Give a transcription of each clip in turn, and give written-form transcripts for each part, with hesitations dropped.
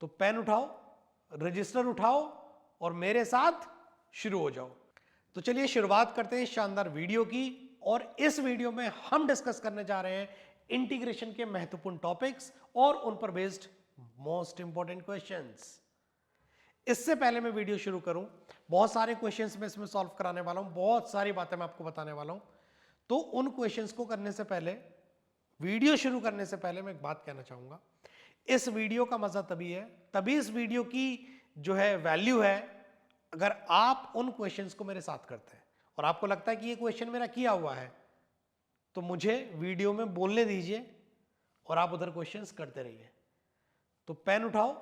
तो पेन उठाओ, रजिस्टर उठाओ और मेरे साथ शुरू हो जाओ। तो चलिए शुरुआत करते हैं शानदार वीडियो की। और इस वीडियो में हम डिस्कस करने जा रहे हैं इंटीग्रेशन के महत्वपूर्ण टॉपिक्स और उन पर बेस्ड मोस्ट इंपॉर्टेंट क्वेश्चंस। इससे पहले मैं वीडियो शुरू करूं, बहुत सारे क्वेश्चंस मैं इसमें सॉल्व कराने वाला हूं, बहुत सारी बातें मैं आपको बताने वाला हूं। तो उन क्वेश्चंस को करने से पहले, वीडियो शुरू करने से पहले मैं एक बात कहना चाहूंगा। इस वीडियो का मजा तभी है, तभी इस वीडियो की जो है वैल्यू है, अगर आप उन क्वेश्चंस को मेरे साथ करते हैं और आपको लगता है कि ये क्वेश्चन मेरा किया हुआ है, तो मुझे वीडियो में बोलने दीजिए और आप उधर क्वेश्चंस करते रहिए। तो पेन उठाओ,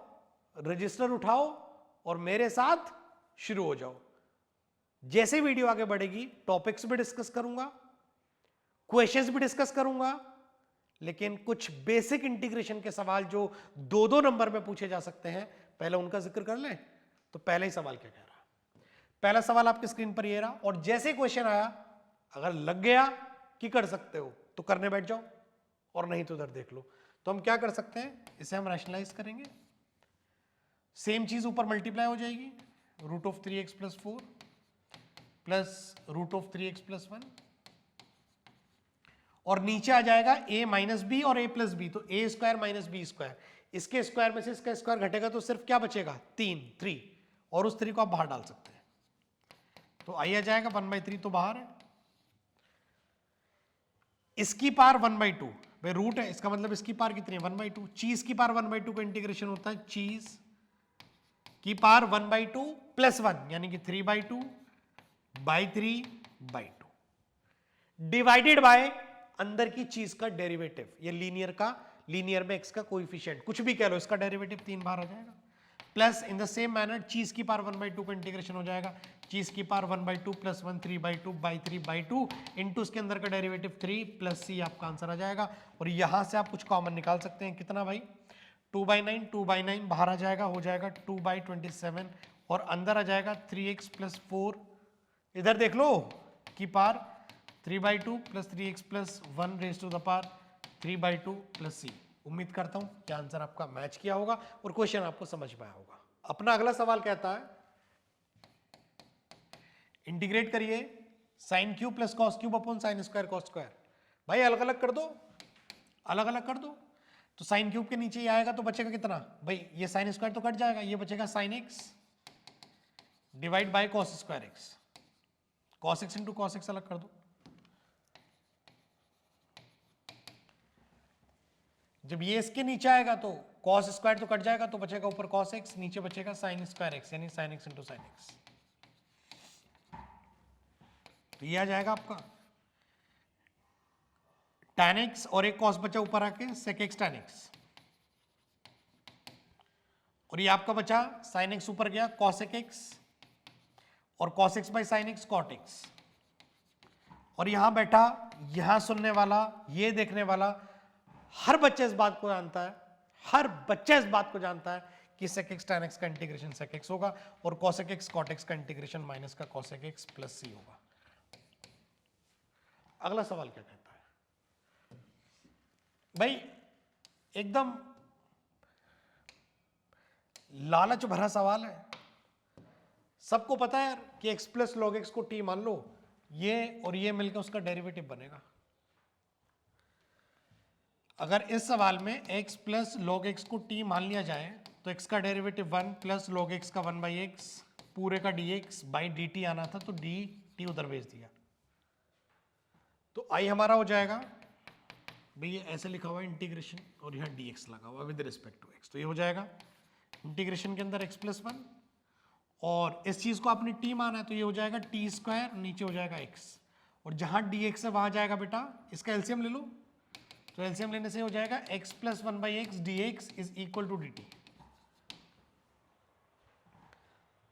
रजिस्टर उठाओ और मेरे साथ शुरू हो जाओ। जैसे वीडियो आगे बढ़ेगी टॉपिक्स भी डिस्कस करूंगा, क्वेश्चंस भी डिस्कस करूंगा, लेकिन कुछ बेसिक इंटीग्रेशन के सवाल जो 2-2 नंबर में पूछे जा सकते हैं, पहले उनका जिक्र कर लें। तो पहले ही सवाल क्या कह रहा है? पहला सवाल आपकी स्क्रीन पर ये रहा, और जैसे क्वेश्चन आया अगर लग गया कि कर सकते हो तो करने बैठ जाओ, और नहीं तो उधर देख लो। तो हम क्या कर सकते हैं, इसे हम रैशनलाइज करेंगे। सेम चीज ऊपर मल्टीप्लाई हो जाएगी, root of 3x + 4 plus root of 3x + 1, और नीचे आ जाएगा a - b और a + b, तो a² - b²। इसके स्क्वायर में से इसका स्क्वायर घटेगा तो सिर्फ क्या बचेगा, 3, और उस 3 को आप बाहर डाल सकते हैं। तो आई आ जाएगा 1/3, तो बाहर है। इसकी पावर 1/2, भाई रूट है, इसका मतलब इसकी पावर कितनी है, 1/2। चीज की पावर 1/2 का इंटीग्रेशन होता है चीज की पावर 1/2 + 1, यानी कि 3/2/3/2 डिवाइडेड बाय अंदर की चीज का डेरिवेटिव, ये लीनियर का, लीनियर में x का कोएफिशिएंट कुछ भी कह लो, इसका डेरिवेटिव 3 बार आ जाएगा। Plus in the same manner चीज की पावर 1/2 का इंटीग्रेशन हो जाएगा, चीज की पावर 1/2 + 1 3/2/3/2 इंटू उसके अंदर का डेरिवेटिव 3 प्लस c, आपका आंसर आ जाएगा। और यहां से आप कुछ कॉमन निकाल सकते हैं, कितना भाई, 2/9 बाहर आ जाएगा, हो जाएगा 2/27, और अंदर आ जाएगा 3x + 4, इधर देख लो, की power 3/2 + 3x + 1 raise to the power 3/2 + c। उम्मीद करता हूं कि आंसर आपका मैच किया होगा और क्वेश्चन आपको समझ में आया होगा। अपना अगला सवाल कहता है, इंटीग्रेट करिए sin³ + cos³ upon sin² cos²। भाई अलग अलग कर दो, अलग अलग कर दो। तो sin³ के नीचे ये आएगा तो बचेगा कितना, भाई ये sin² तो कट जाएगा, ये बचेगा sin x divide by cos² x। cos x into cos x अलग कर दो। जब ये इसके नीचे आएगा तो cos² तो कट जाएगा, तो बचेगा ऊपर cos x, नीचे बचेगा sin² x, यानी sin x into sin x। तो ये आ जाएगा आपका tan x, और एक cos बचा ऊपर आके sec x tan x, और ये आपका बचा sin x ऊपर गया cosec x, और cos x by sin x cot x, और यहां बैठा, यहां सुनने वाला, ये देखने वाला, हर बच्चा इस बात को जानता है, हर बच्चा इस बात को जानता है कि sec x tan x का इंटीग्रेशन sec x होगा, और cosec x cot x का इंटीग्रेशन माइनस का cosec x + c होगा। अगला सवाल क्या कहता है, भाई एकदम लालच भरा सवाल है। सबको पता है यार कि x + log x को t मान लो, ये और ये मिलकर उसका डेरिवेटिव बनेगा। अगर इस सवाल में x + log x को t मान लिया जाए तो x का डेरिवेटिव 1 + log x का 1/x पूरे का dx by dt आना था, तो dt उधर भेज दिया। तो i हमारा हो जाएगा, भाई ये ऐसे लिखा हुआ है इंटीग्रेशन, और यहाँ dx लगा हुआ विद रिस्पेक्ट टू x, तो ये हो जाएगा इंटीग्रेशन के अंदर x + 1, और इस चीज को आपने t माना है तो ये हो जाएगा t², नीचे हो जाएगा x, और जहां dx है वहां जाएगा बेटा इसका एलसीएम ले लो, तो एलसीएम लेने से हो जाएगा x + 1/x dx = dt।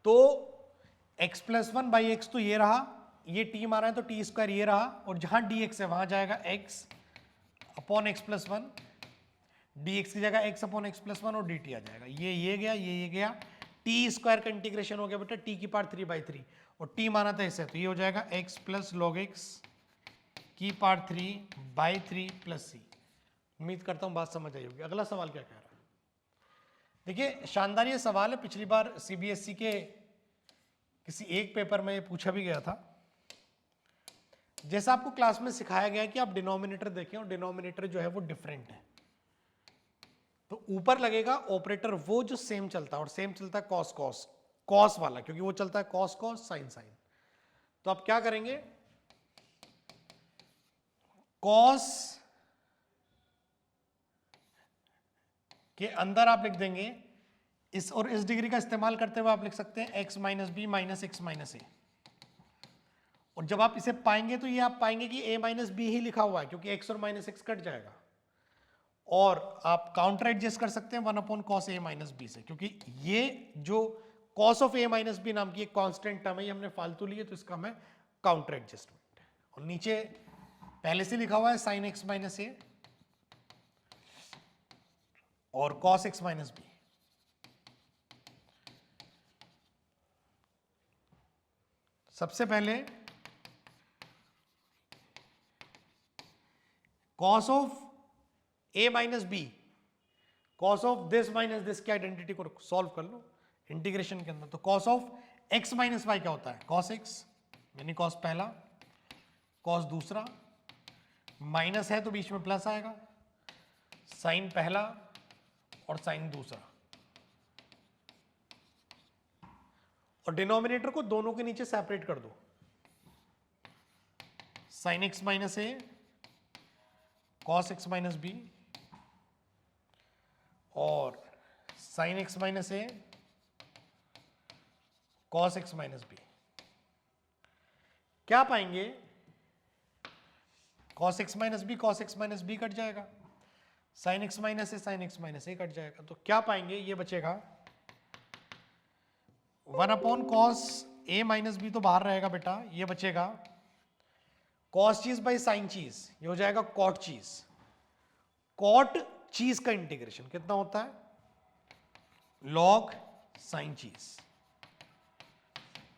तो x + 1/x तो ये रहा, ये t माना है तो t² ये रहा, और जहां dx है वहां जाएगा x अपॉन x + 1, dx की जगह x अपॉन x + 1, और dt आ जाएगा। ये गया, ये गया, t² का इंटीग्रेशन हो गया बेटा t की पावर 3/3, और t माना था इसे, तो ये हो जाएगा x + log x की पावर 3/3 + c। उम्मीद करता हूं बात समझ आई होगी। अगला सवाल क्या कह रहा है, देखिए शानदार ये सवाल है, पिछली बार सीबीएसई के किसी एक पेपर में ये पूछा भी गया था। जैसा आपको क्लास में सिखाया गया है कि आप डिनोमिनेटर देखें और डिनोमिनेटर जो है वो डिफरेंट है, तो ऊपर लगेगा ऑपरेटर वो जो सेम चलता है, और सेम चलता है कॉस कॉस कॉस वाला, क्योंकि वो चलता है कॉस कॉस साइन साइन। तो आप क्या करेंगे, कॉस के अंदर आप लिख देंगे इस, और इस डिग्री का इस्तेमाल करते हुए आप लिख सकते हैं x minus B minus X minus A. और जब आप इसे पाएंगे तो ये आप पाएंगे कि a माइनस बी ही लिखा हुआ है, क्योंकि x और माइनस एक्स कट जाएगा। और आप काउंटर एडजस्ट कर सकते हैं 1/cos a माइनस बी से, क्योंकि ये जो cos of a minus B नाम की एक कांस्टेंट टर्म है, ये हमने फालतू लिए, तो इसका हमें काउंटर एडजस्टमेंट। और नीचे पहले से लिखा हुआ है sin x माइनस ए और cos x माइनस बी। सबसे पहले cos of a minus b, cos of this minus this की आइडेंटिटी को सॉल्व कर लो इंटीग्रेशन के अंदर। तो cos of x minus y क्या होता है, cos x, यानी cos पहला, cos दूसरा, माइनस है तो बीच में प्लस आएगा, sin पहला और sin दूसरा। और डिनोमिनेटर को दोनों के नीचे सेपरेट कर दो, sin x minus a cos x minus b और sin x minus a cos x minus b. क्या पाएंगे, cos x minus b cut जाएगा, sin x minus a cut जाएगा। तो क्या पाएंगे, ये बचेगा 1/cos a माइनस बी, तो बाहर रहेगा बेटा, ये बचेगा cos चीज बाई साइन चीज, ये हो जाएगा cot चीज। cot चीज का इंटीग्रेशन कितना होता है, log साइन चीज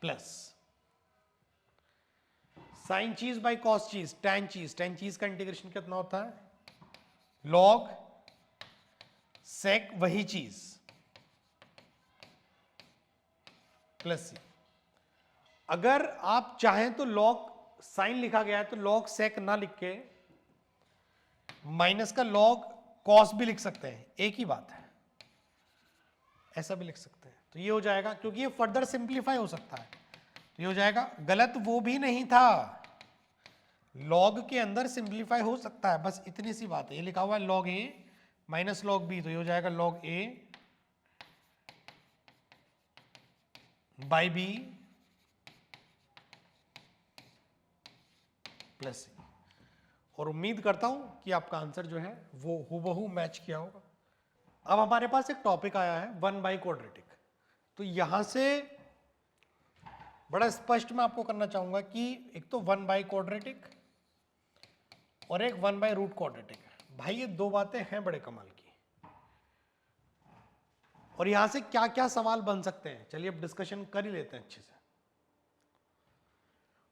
प्लस साइन चीज बाई cos चीज, tan चीज का इंटीग्रेशन कितना होता है, log sec वही चीज प्लस सी। अगर आप चाहें तो log साइन लिखा गया है तो log sec ना लिख के माइनस का log cos भी लिख सकते हैं, एक ही बात है, ऐसा भी लिख सकते हैं। तो ये हो जाएगा, क्योंकि ये फर्दर सिंप्लीफाई हो सकता है, तो ये हो जाएगा, गलत वो भी नहीं था, log के अंदर सिंप्लीफाई हो सकता है, बस इतनी सी बात है। ये लिखा हुआ है log a minus log b, तो ये हो जाएगा log a by B plus C. और उम्मीद करता हूं कि आपका आंसर जो है वो हूबहू मैच किया होगा। अब हमारे पास एक टॉपिक आया है 1/क्वाड्रेटिक। तो यहां से बड़ा स्पष्ट मैं आपको करना चाहूंगा कि एक तो 1/क्वाड्रेटिक और एक 1/√क्वाड्रेटिक। भाई ये दो बातें हैं बड़े कमाल की, और यहां से क्या क्या सवाल बन सकते हैं, चलिए अब डिस्कशन कर ही लेते हैं अच्छे से।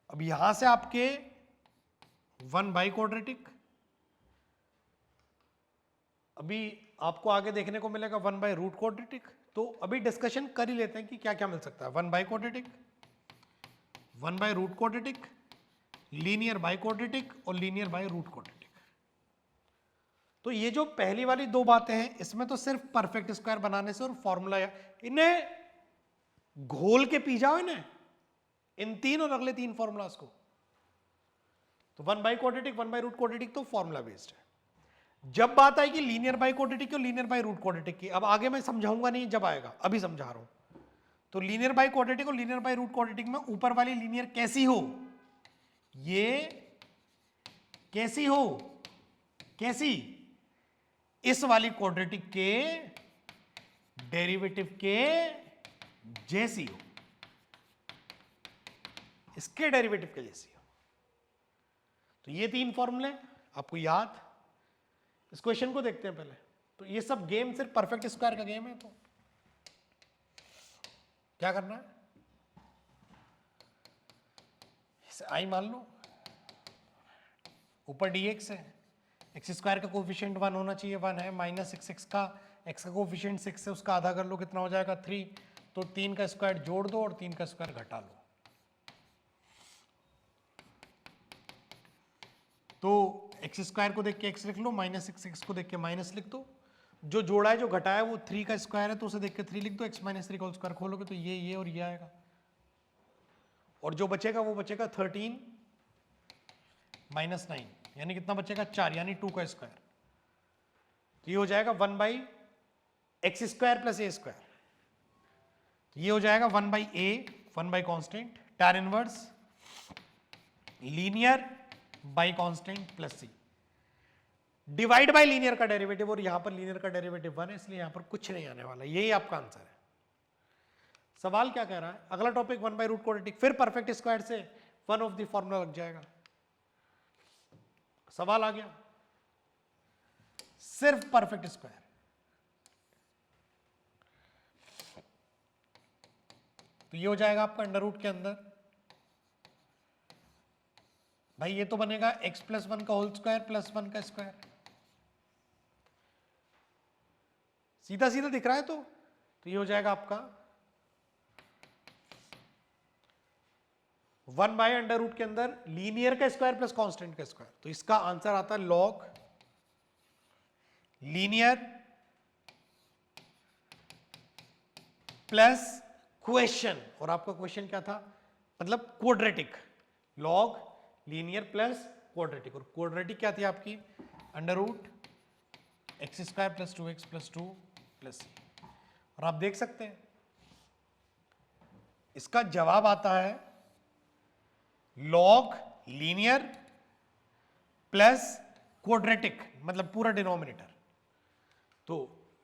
अब यहां से आपके 1/क्वाड्रेटिक, अभी आपको आगे देखने को मिलेगा 1/√क्वाड्रेटिक। तो अभी डिस्कशन कर ही लेते हैं कि क्या क्या मिल सकता है। 1/क्वाड्रेटिक, 1/√क्वाड्रेटिक, लीनियर बाइक्वाड्रेटिक और लीनियर बाई√क्वाड्रेटिक। तो ये जो पहली वाली दो बातें हैं, इसमें तो सिर्फ परफेक्ट स्क्वायर बनाने से और फॉर्मूला, इन्हें घोल के पी जाओ, इन्हें, इन तीन और अगले तीन फॉर्मूलाज को। तो 1/क्वाड्रेटिक, 1/√क्वाड्रेटिक तो फॉर्मूला बेस्ड है। जब बात आएगी लीनियर बाइक्वाड्रेटिक और लीनियर बाई√क्वाड्रेटिक की, अब आगे मैं समझाऊंगा नहीं, जब आएगा, अभी समझा रहा हूं। तो लीनियर बाइक्वाड्रेटिक और लीनियर बाई√क्वाड्रेटिक में ऊपर वाली लीनियर कैसी हो, ये कैसी हो, कैसी, इस वाली क्वाड्रेटिक के डेरिवेटिव के जैसी हो, इसके डेरिवेटिव के जैसी हो। तो ये तीन फॉर्मूले आपको याद। इस क्वेश्चन को देखते हैं पहले। तो ये सब गेम सिर्फ परफेक्ट स्क्वायर का गेम है। तो क्या करना है, इसे आई मान लो, ऊपर dx है, एक्स स्क्वायर का कोफिशिएंट 1 होना चाहिए, 1 है, माइनस एक्स का x का कोफिशिएंट 6 है, उसका आधा कर लो, कितना हो जाएगा 3। तो 3 का स्क्वायर जोड़ दो और 3 का स्क्वायर घटा लो। तो एक्स स्क्वायर को देख के एक्स लिख लो, -6 एक्स को देख के माइनस लिख दो। जो जोड़ा है जो घटाया है वो 3 का स्क्वायर है, तो उसे देख के 3 लिख दो। x माइनस 3 का होल स्क्वायर खोलोगे तो ये और ये आएगा, और जो बचेगा वो बचेगा 13 -9, यानी कितना बचेगा 4, यानी 2 का स्क्वायर। ये हो जाएगा 1/x स्क्वायर प्लस ए स्क्वायर। ये हो जाएगा 1/a, 1 constant, tan inverse linear by constant plus c, divide by linear का डेरिवेटिव, और यहां पर लीनियर का डेरिवेटिव 1 है, इसलिए यहां पर कुछ नहीं आने वाला। यही आपका आंसर है। सवाल क्या कह रहा है? अगला टॉपिक 1/रूट क्वाड्रेटिक, फिर परफेक्ट स्क्वायर से 1 ऑफ द फॉर्मूला लग जाएगा। सवाल आ गया, सिर्फ परफेक्ट स्क्वायर। तो ये हो जाएगा आपका अंडर रूट के अंदर, भाई ये तो बनेगा x + 1 का होल स्क्वायर प्लस 1 का स्क्वायर। सीधा सीधा दिख रहा है। तो ये हो जाएगा आपका 1/√, के अंदर लीनियर का स्क्वायर प्लस कांस्टेंट का स्क्वायर। तो इसका आंसर आता है लॉग लीनियर प्लस क्वेश्चन, और आपका क्वेश्चन क्या था? मतलब quadratic, log linear plus quadratic, और क्वाड्रेटिक क्या थी आपकी? √x² + 2x + 2 + c। और आप देख सकते हैं इसका जवाब आता है लॉग लीनियर प्लस क्वाड्रेटिक, मतलब पूरा डिनोमिनेटर। तो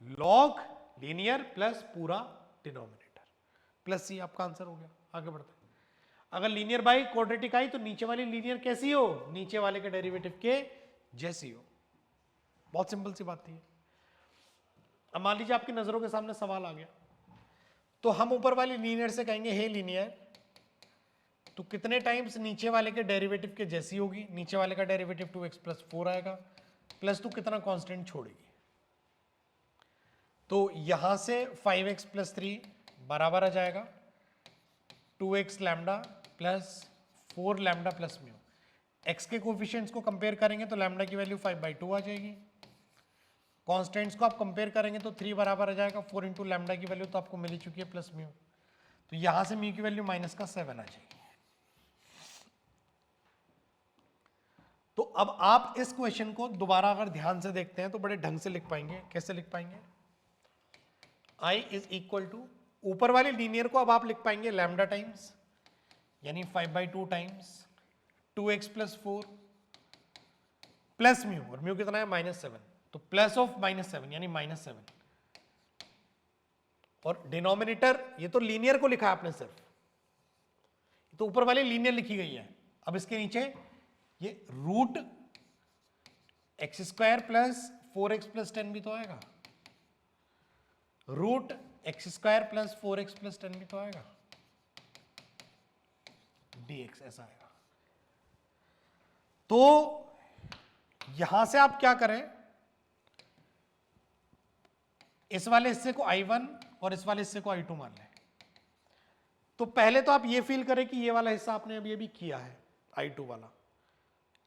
लॉग लीनियर प्लस पूरा डिनोमिनेटर प्लस सी, आपका आंसर हो गया। आगे बढ़ते हैं। अगर लीनियर बाई क्वाड्रेटिक आई तो नीचे वाली लीनियर कैसी हो? नीचे वाले के डेरिवेटिव के जैसी हो। बहुत सिंपल सी बात थी। अब मान लीजिए आपकी नजरों के सामने सवाल आ गया, तो हम ऊपर वाली लीनियर से कहेंगे हे लीनियर, तो कितने टाइम्स नीचे वाले के डेरिवेटिव के जैसी होगी? नीचे वाले का डेरिवेटिव 2x + 4 आएगा, प्लस तू कितना कांस्टेंट छोड़ेगी? तो यहां से 5x + 3 बराबर आ जाएगा 2x lambda plus 4 lambda plus mu. x के कोफिशिएंट्स को कंपेयर करेंगे तो लैम्डा की वैल्यू 5/2 आ जाएगी। कांस्टेंट्स को आप कंपेयर करेंगे तो 3 बराबर आ जाएगा 4 × लैम्डा की वैल्यू तो आपको मिल ही चुकी है प्लस म्यू। तो यहां से म्यू की वैल्यू -7 आ जाएगी। तो अब आप इस क्वेश्चन को दोबारा अगर ध्यान से देखते हैं तो बड़े ढंग से लिख पाएंगे। कैसे लिख पाएंगे? I = ऊपर वाली लीनियर को अब आप लिख पाएंगे लैम्डा टाइम्स, यानी 5/2 टाइम्स 2x + 4 प्लस म्यू, और म्यू कितना है? -7। तो प्लस ऑफ -7 यानी -7, और डिनोमिनेटर ये तो लीनियर को लिखा है आपने सिर्फ, तो ऊपर वाली लीनियर लिखी गई है। अब इसके नीचे ये √x² + 4x + 10 भी तो आएगा, √x² + 4x + 10 भी तो आएगा, dx ऐसा आएगा। तो यहां से आप क्या करें, इस वाले हिस्से को I1 और इस वाले हिस्से को I2 मान लें। तो पहले तो आप ये फील करें कि ये वाला हिस्सा आपने अभी किया है, I2 वाला,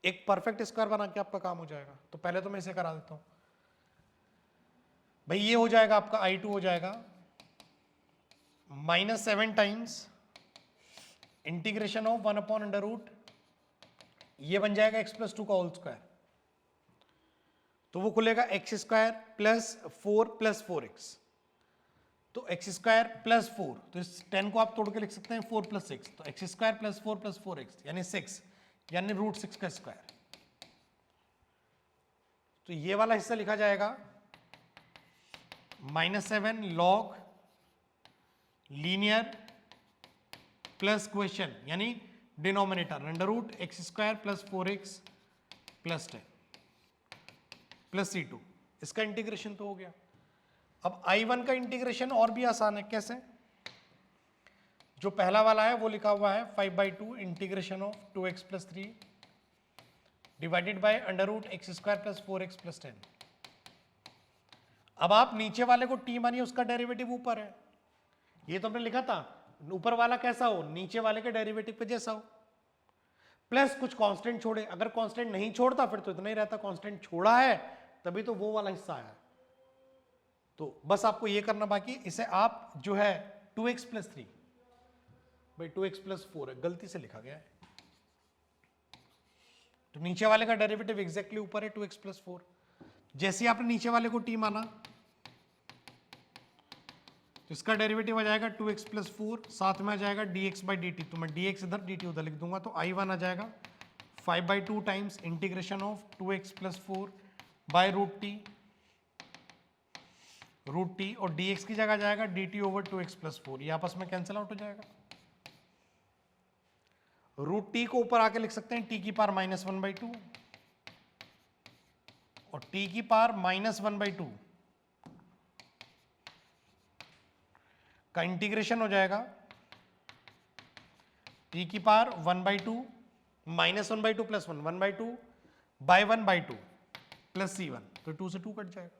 एक परफेक्ट स्क्वायर बना के आपका काम हो जाएगा। तो पहले तो मैं इसे करा देता हूं भाई। ये हो जाएगा आपका I2 हो जाएगा -7 टाइम्स इंटीग्रेशन ऑफ 1/√, ये बन जाएगा x + 2 का होल स्क्वायर। तो वो खुलेगा x² + 4 + 4x, तो x² + 4, तो इस 10 को आप तोड़ के लिख सकते हैं 4 + 6, तो x² + 4 + 4x यानी 6, यानी √6 का स्क्वायर। तो ये वाला हिस्सा लिखा जाएगा -7 लॉग लीनियर प्लस क्वेश्चन, यानी denominator √x² + 4x + 10 plus C2। इसका इंटीग्रेशन तो हो गया। अब I1 का इंटीग्रेशन और भी आसान है। कैसे? जो पहला वाला है वो लिखा हुआ है 5/2 integration of 2x + 3 divided by √x² + 4x + 10। अब आप नीचे वाले को टी मानिए, उसका डेरिवेटिव ऊपर है, ये तो हमने लिखा था, ऊपर वाला कैसा हो, नीचे वाले के डेरिवेटिव पे जैसा हो, प्लस कुछ कांस्टेंट छोड़े। अगर कांस्टेंट नहीं छोड़ता फिर तो इतना ही रहता, कांस्टेंट छोड़ा है तभी तो वो वाला हिस्सा आया। तो बस आपको ये करना बाकी, इसे आप जो है 2x प्लस 3 भाई 2x प्लस 4 है, गलती से लिखा गया है, तो नीचे वाले का डेरिवेटिव एग्जैक्टली ऊपर है 2x प्लस 4। जैसे आपने नीचे वाले को t माना तो इसका डेरिवेटिव आ जाएगा 2x प्लस 4, साथ में आ जाएगा dx बाई dt, तो मैं dx इधर dt उधर लिख दूंगा, तो I1 आ जाएगा 5/2 times integration of 2x plus 4 by root t और dx की जगह जाएगा dt ओवर 2x प्लस 4, ये आपस में कैंसिल आउट हो जाएगा। रूट टी को ऊपर आके लिख सकते हैं t की पावर -1/2 और t की पावर -1/2 का इंटीग्रेशन हो जाएगा t की power 1/2 -1/2 plus 1 1/2 bye 1/2 plus c1, तो 2 से 2 कट जाएगा।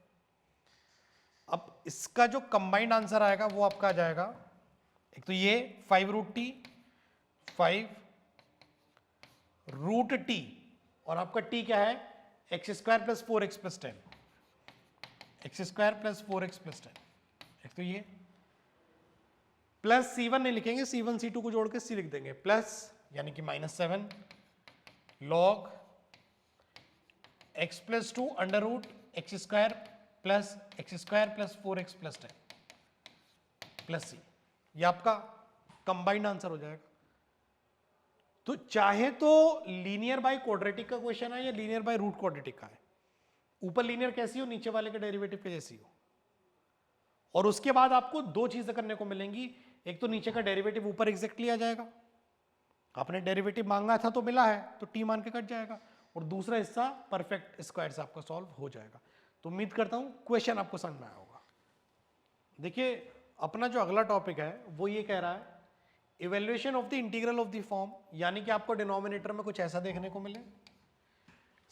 अब इसका जो कंबाइंड आंसर आएगा वो आपका आ जाएगा, एक तो ये 5 रूट टी 5 रूट टी और आपका t क्या है x square plus 4x plus 10, x square plus 4x plus 10, एक तो ये प्लस c1 नहीं लिखेंगे, c1 c2 को जोड़ के c लिख देंगे, प्लस यानी कि -7 log x plus 2 under root x square plus 4x plus 10 plus c, ये आपका कंबाइंड आंसर हो जाएगा। तो चाहे तो लीनियर बाय क्वाड्रेटिक का क्वेश्चन है या लीनियर बाय रूट क्वाड्रेटिक का है, ऊपर लीनियर कैसी हो, नीचे वाले के डेरिवेटिव के जैसी हो, और उसके बाद आपको दो चीजें करने को मिलेंगी, एक तो नीचे का डेरिवेटिव ऊपर एग्जैक्टली आ जाएगा, आपने डेरिवेटिव मांगा था तो मिला है तो टी मान के कट जाएगा, और दूसरा हिस्सा परफेक्ट स्क्वायर से आपका सॉल्व हो जाएगा। तो उम्मीद करता हूं क्वेश्चन आपको समझ में आया होगा। देखिए अपना जो अगला टॉपिक है वो ये कह रहा है evaluation of the integral of the form, यानी कि आपको डिनोमिनेटर में कुछ ऐसा देखने को मिले,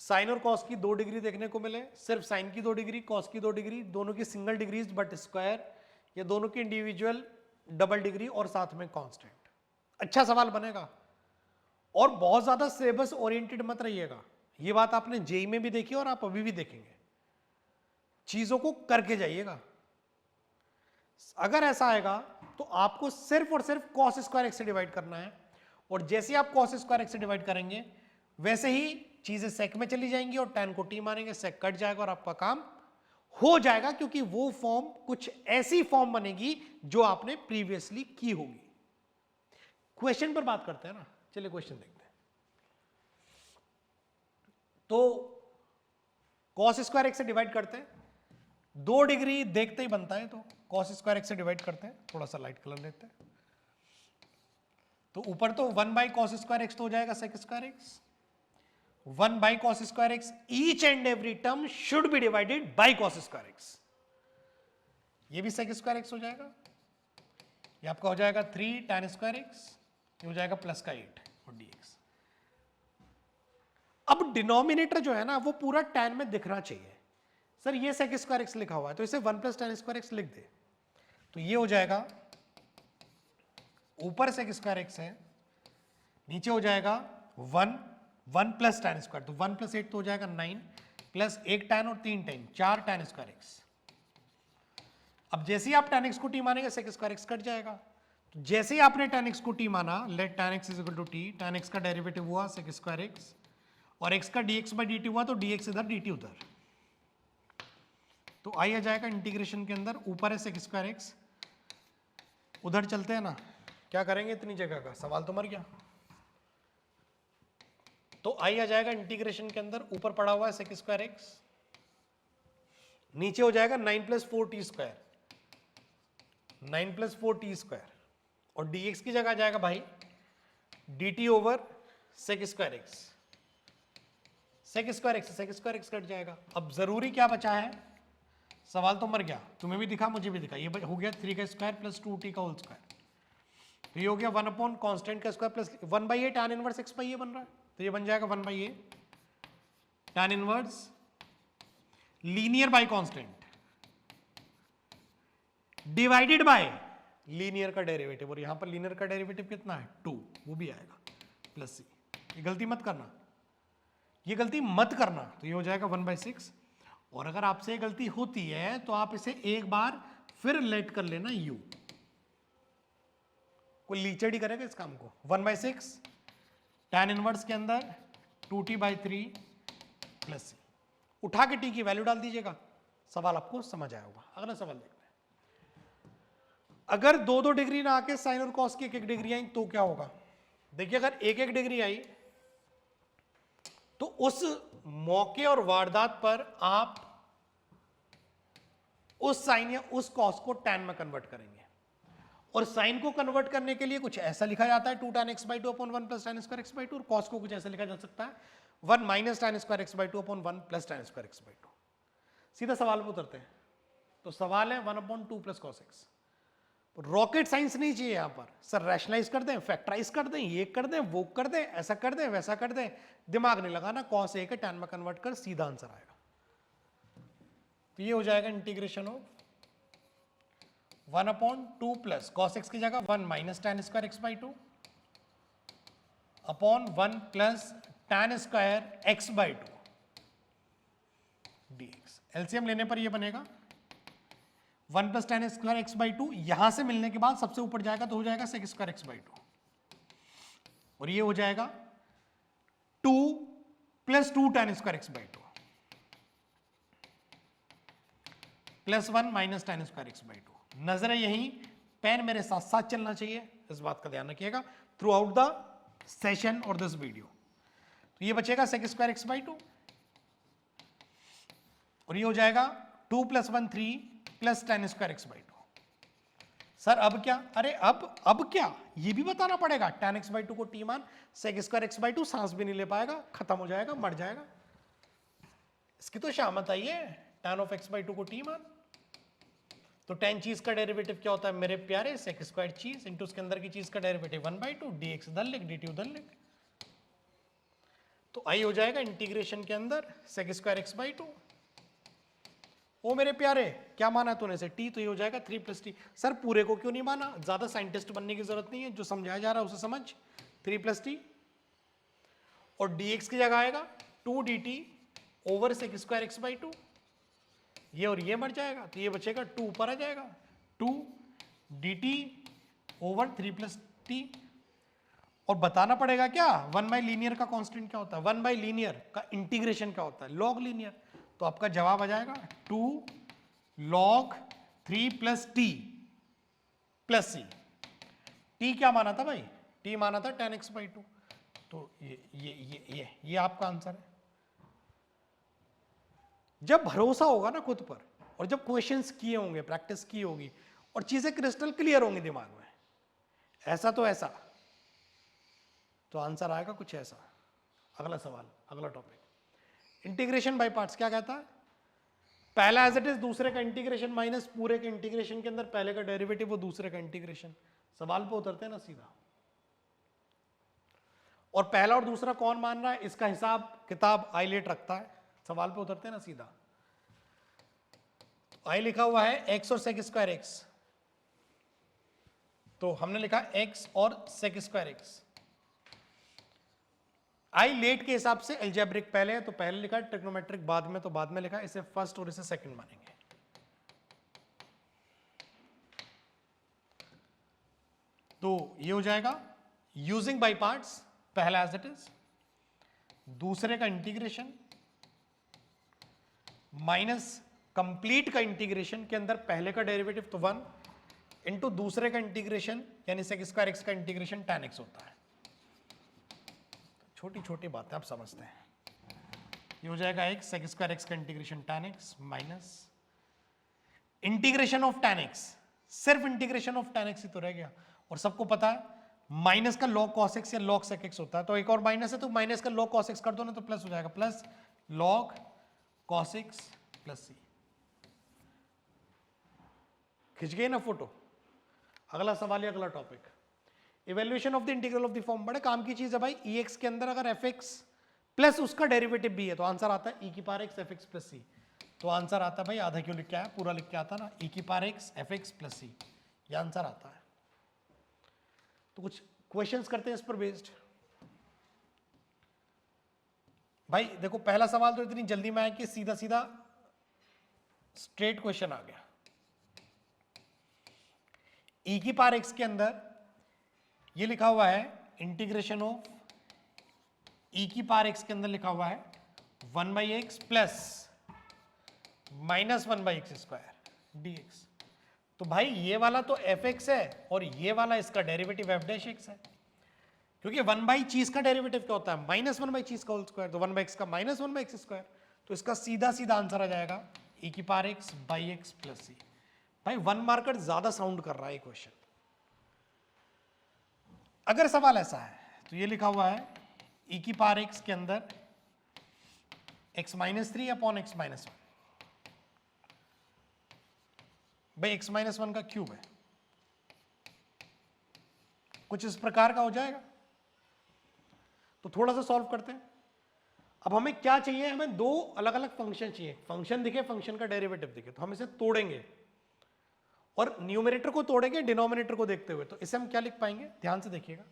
साइन और कॉस की 2 डिग्री देखने को मिले, सिर्फ साइन की 2 डिग्री कॉस की 2 डिग्री, दोनों की सिंगल डिग्रीज बट स्क्वायर, या दोनों की इंडिविजुअल डबल डिग्री और साथ में कांस्टेंट। अच्छा सवाल बनेगा, और बहुत ज्यादा सिलेबस ओरिएंटेड मत रहिएगा, ये बात आपने जेई में भी देखी और आप अभी भी देखेंगे, चीजों को करके जाइएगा। अगर ऐसा आएगा तो आपको सिर्फ और सिर्फ कॉस स्क्वायर एक्स से डिवाइड करना है, और जैसे आप कॉस स्क्वायर एक्स से डिवाइड करेंगे वैसे ही चीजें सेक में चली जाएंगी और tan को t मानेंगे, सेक कट जाएगा और आपका काम हो जाएगा, क्योंकि वो फॉर्म कुछ ऐसी फॉर्म बनेगी जो आपने प्रीवियसली की होगी। क्वेश्चन पर बात करते हैं ना, चलिए क्वेश्चन देखते हैं। तो कॉस स्क्वायर एक्स से डिवाइड करते हैं, 2 डिग्री देखते ही बनता है, तो कॉस स्क्वायर एक्स से डिवाइड करते हैं, थोड़ा सा लाइट कलर लेते हैं। तो ऊपर तो 1 बाई कॉस स्क्वायर एक्स तो हो जाएगा sec square x, 1 by cos square x, each and every term should be divided by cos square x, ये भी सेक स्क्वायर एक्स हो जाएगा, ये आपका हो जाएगा 3 tan स्क्वायर एक्स, ये हो जाएगा प्लस का 8 और dx। अब डिनोमिनेटर जो है ना वो पूरा tan में दिखना चाहिए, सर ये सेक स्क्वायर एक्स लिखा हुआ है तो इसे 1 प्लस tan स्क्वायर एक्स लिख दे, तो ये हो जाएगा ऊपर सेक स्क्वायर एक्स है, नीचे हो जाएगा 1 प्लस tan स्क्वायर, तो 1 प्लस 8 तो हो जाएगा 9 प्लस 1 tan और 3 tan 4 tan स्क्वायर एक्स। अब जैसे ही आप tan x को t मानेंगे सेक स्क्वायर एक्स कट जाएगा, तो जैसे ही आपने tan x को t माना, let tan x is equal to t, tan x का डेरिवेटिव हुआ सेक स्क्वायर एक्स और x का dx बाई dt हुआ, तो dx इधर dt उधर, तो आई आ जाएगा इंटीग्रेशन के अंदर, ऊपर है सेक स्क्वायर एक्स, उधर चलते हैं ना, क्या करेंगे इतनी जगह का, सवाल तो मर गया। तो आई आ जाएगा इंटीग्रेशन के अंदर, ऊपर पड़ा हुआ है सेक स्क्वायर एक्स, नीचे हो जाएगा 9 plus 4t square, 9 plus 4t square, और dx की जगह आ जाएगा भाई dt over sec square x, sec square x sec square x cut जाएगा। अब जरूरी क्या बचा है, सवाल तो मर गया, तुम्हें भी दिखा मुझे भी दिखा, ये हो गया 3 का स्क्वायर प्लस 2t का होल स्क्वायर, तो ये हो गया 1 अपॉन कांस्टेंट का square plus 1/a tan inverse x by a बन रहा है, तो ये बन जाएगा 1/a tan inverse linear by constant divided by linear का डेरिवेटिव, और यहां पर लीनियर का डेरिवेटिव कितना है 2, वो भी आएगा प्लस सी। ये गलती मत करना, ये गलती मत करना। तो ये हो जाएगा 1/6। और अगर आपसे ये गलती होती है तो आप इसे एक बार फिर लेट कर लेना u। कोई लीचड़ी करेगा इस काम को। 1/6 tan इनवर्स के अंदर 2t/3 प्लस सी। उठा के t की वैल्यू डाल दीजिएगा, सवाल आपको समझ आया होगा। अगला सवाल देखते हैं। अगर 2-2 डिग्री ना आके साइन और कॉस की 1-1 डिग्री आई तो क्या होगा? देखिए, अगर 1-1 डिग्री आई तो उस मौके और वारदात पर आप उस साइन या उस कॉस को tan में कन्वर्ट करेंगे। और साइन को कन्वर्ट करने के लिए कुछ ऐसा लिखा जाता है 2 tan x/2 upon 1 plus tan square x/2, और कॉस को कुछ ऐसा लिखा जा सकता है 1 minus tan square x/2 upon 1 plus tan square x/2। सीधा सवाल में उतरते हैं। तो सवाल है 1/2 plus cos x। Rocket science नहीं चाहिए यहां पर। सर रैशनलाइज कर दें, फैक्टराइज कर दें, ये कर दें, वो कर दें, ऐसा कर दें, वैसा कर दें, दिमाग नहीं लगाना। cos a के tan में कन्वर्ट कर सीधा आंसर आएगा। तो ये हो जाएगा integration of 1/2 plus cos x की जगह 1 minus tan square x/2 upon 1 plus tan square x/2 dx। LCM लेने पर ये बनेगा 1 प्लस tan square x/2, यहां से मिलने के बाद सबसे ऊपर जाएगा तो हो जाएगा sec square x/2, और ये हो जाएगा 2 plus 2 tan square x/2 plus 1 minus tan square x/2। नजर है यही, पेन मेरे साथ साथ चलना चाहिए, इस बात का ध्यान रखिएगा थ्रू आउट द सेशन और दिस वीडियो। तो ये बचेगा sec square x/2, और ये हो जाएगा 2 plus 1 3 plus tan square x/2। Sir अब क्या? अरे अब क्या, ये भी बताना पड़ेगा। tan x/2 को t मान, sec square x/2 सांस भी नहीं ले पाएगा, खत्म हो जाएगा, मर जाएगा। इसकी तो शामत आई है, tan of x/2 को t मान। तो tan चीज का डेरिवेटिव क्या होता है मेरे प्यारे? sec स्क्वायर चीज इंटू उसके अंदर की चीज का डेरिवेटिव 1/2, dx उधर लिख, dt उधर लिख। तो आई हो जाएगा इंटीग्रेशन के अंदर sec स्क्वायर x/2। ओ मेरे प्यारे, क्या माना तूने से t? तो ये हो जाएगा 3 प्लस टी। सर पूरे को क्यों नहीं माना? ज्यादा साइंटिस्ट बनने की जरूरत नहीं है, जो समझाया जा रहा है उसे समझ। 3 प्लस टी और dx की जगह आएगा 2 dt over sec square x/2। ये और ये मर जाएगा, तो ये बचेगा 2 ऊपर आ जाएगा 2 dt ओवर 3 प्लस टी। और बताना पड़ेगा क्या 1 बाई लीनियर का कांस्टेंट क्या होता है, 1 बाई लीनियर का इंटीग्रेशन क्या होता है, लॉग लीनियर। तो आपका जवाब आ जाएगा 2 log 3 प्लस टी प्लस सी। टी क्या माना था भाई? टी माना था tan x/2। तो ये आपका आंसर है। जब भरोसा होगा ना खुद पर, और जब क्वेश्चंस किए होंगे, प्रैक्टिस की होगी, और चीजें क्रिस्टल क्लियर होंगी दिमाग में, ऐसा तो ऐसा, तो आंसर आएगा कुछ ऐसा। अगला सवाल, अगला टॉपिक, इंटीग्रेशन बाय पार्ट्स क्या कहता है? पहला एज इट इज, दूसरे का इंटीग्रेशन माइनस पूरे के इंटीग्रेशन के अंदर पहले का डेरिवेटिव वो दूसरे का इंटीग्रेशन। सवाल पे उतरते हैं ना सीधा। और पहला और दूसरा कौन मान रहा है, इसका हिसाब किताब आईलेट रखता है। सवाल पे उतरते हैं ना सीधा। तो आई लिखा हुआ है x और sec स्क्वायर x, तो हमने लिखा x और sec square x। I let के हिसाब से एल्जेब्रिक पहले है तो पहले लिखा, ट्रिग्नोमेट्रिक बाद में तो बाद में लिखा, इसे फर्स्ट और इसे सेकंड मानेंगे। तो ये हो जाएगा यूजिंग बाय पार्ट्स, पहला एज इट इज, दूसरे का इंटीग्रेशन माइनस कंप्लीट का इंटीग्रेशन के अंदर पहले का डेरिवेटिव तो 1 इंटू दूसरे का इंटीग्रेशन यानी sec स्क्वायर x का इंटीग्रेशन tan x होता है। छोटी छोटी बातें आप समझते हैं। ये हो जाएगा x sec स्क्वायर x का integration tan x minus integration of tan x, सिर्फ इंटीग्रेशन ऑफ tan x ही तो रह गया। और सबको पता है माइनस का log cos x या log sec x होता है, तो एक और माइनस है तो माइनस का log cos x कर दो ना तो प्लस हो जाएगा, plus log cos x plus C. खिंच गई ना फोटो। अगला सवाल है, अगला topic, evaluation of the integral of the form. बड़े काम की चीज है भाई। e x के अंदर अगर f x प्लस उसका डेरिवेटिव भी है तो आंसर आता है e की power x f x plus C. तो आंसर आता है भाई, आधा क्यों लिख के आया, पूरा लिख के आता ना, e की पावर x fx प्लस सी, ये आंसर आता है। तो कुछ क्वेश्चंस करते हैं इस पर बेस्ड। भाई देखो पहला सवाल तो इतनी जल्दी में आया कि सीधा सीधा स्ट्रेट क्वेश्चन आ गया। e की पावर x के अंदर ये लिखा हुआ है इंटीग्रेशन ऑफ e की पावर x के अंदर लिखा हुआ है 1/x प्लस -1/x² dx। तो भाई ये वाला तो fx है और ये वाला इसका डेरिवेटिव f' है, क्योंकि 1 चीज का डेरिवेटिव क्या होता है, -1 चीज का होल स्क्वायर, तो 1/x का -1/x², तो इसका सीधा सीधा आंसर आ जाएगा e की power x by x plus C. भाई 1 मार्कर ज्यादा साउंड कर रहा है क्वेश्चन। अगर सवाल ऐसा है तो ये लिखा हुआ है e की पावर x के अंदर x-3 अपॉन x-1, भाई x-1 का क्यूब है, कुछ इस प्रकार का हो जाएगा। तो थोड़ा सा सॉल्व करते हैं। अब हमें क्या चाहिए, हमें दो अलग अलग फंक्शन चाहिए, फंक्शन दिखे, फंक्शन का डेरिवेटिव दिखे, तो हम इसे तोड़ेंगे और न्यूमरेटर को तोड़ेंगे डिनोमिनेटर को देखते हुए। तो इसे हम क्या लिख पाएंगे, ध्यान से देखिएगा,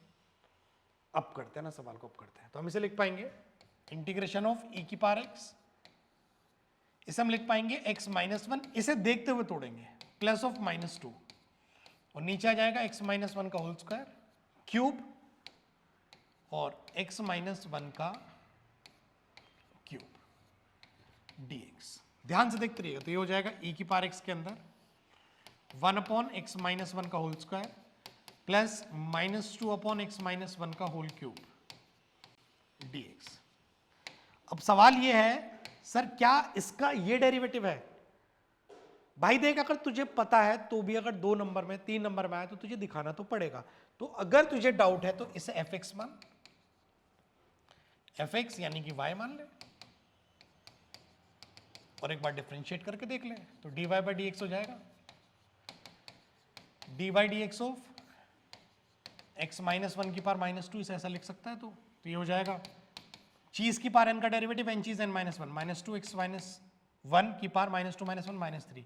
अब करते हैं ना सवाल को, अब करते हैं। तो हम इसे लिख पाएंगे इंटीग्रेशन ऑफ e की पावर x, इसे हम लिख पाएंगे x-1, इसे देखते हुए तोड़ेंगे, प्लस ऑफ -2, और नीचे आ जाएगा x-1 का होल स्क्वायर क्यूब और x-1 का क्यूब dx। ध्यान से देखते रहिएगा। तो ये हो जाएगा e की पावर x के अंदर 1/x-1 का होल स्क्वायर प्लस -2/x-1 का होल क्यूब dx। अब सवाल ये है सर क्या इसका ये डेरिवेटिव है? भाई देख, अगर तुझे पता है तो भी अगर 2 नंबर में 3 नंबर में आया तो तुझे दिखाना तो पड़ेगा। तो अगर तुझे डाउट है तो इसे fx मान, fx यानी कि y मान ले और एक बार डिफरेंशिएट करके देख ले, तो dy बाई dx हो जाएगा dy dx ऑफ x-1 की पावर -2, इसे ऐसा लिख सकता है। तो ये हो जाएगा चीज की पावर n का डेरिवेटिव n चीज n -1, -2x-1 की power -2 -1 -3,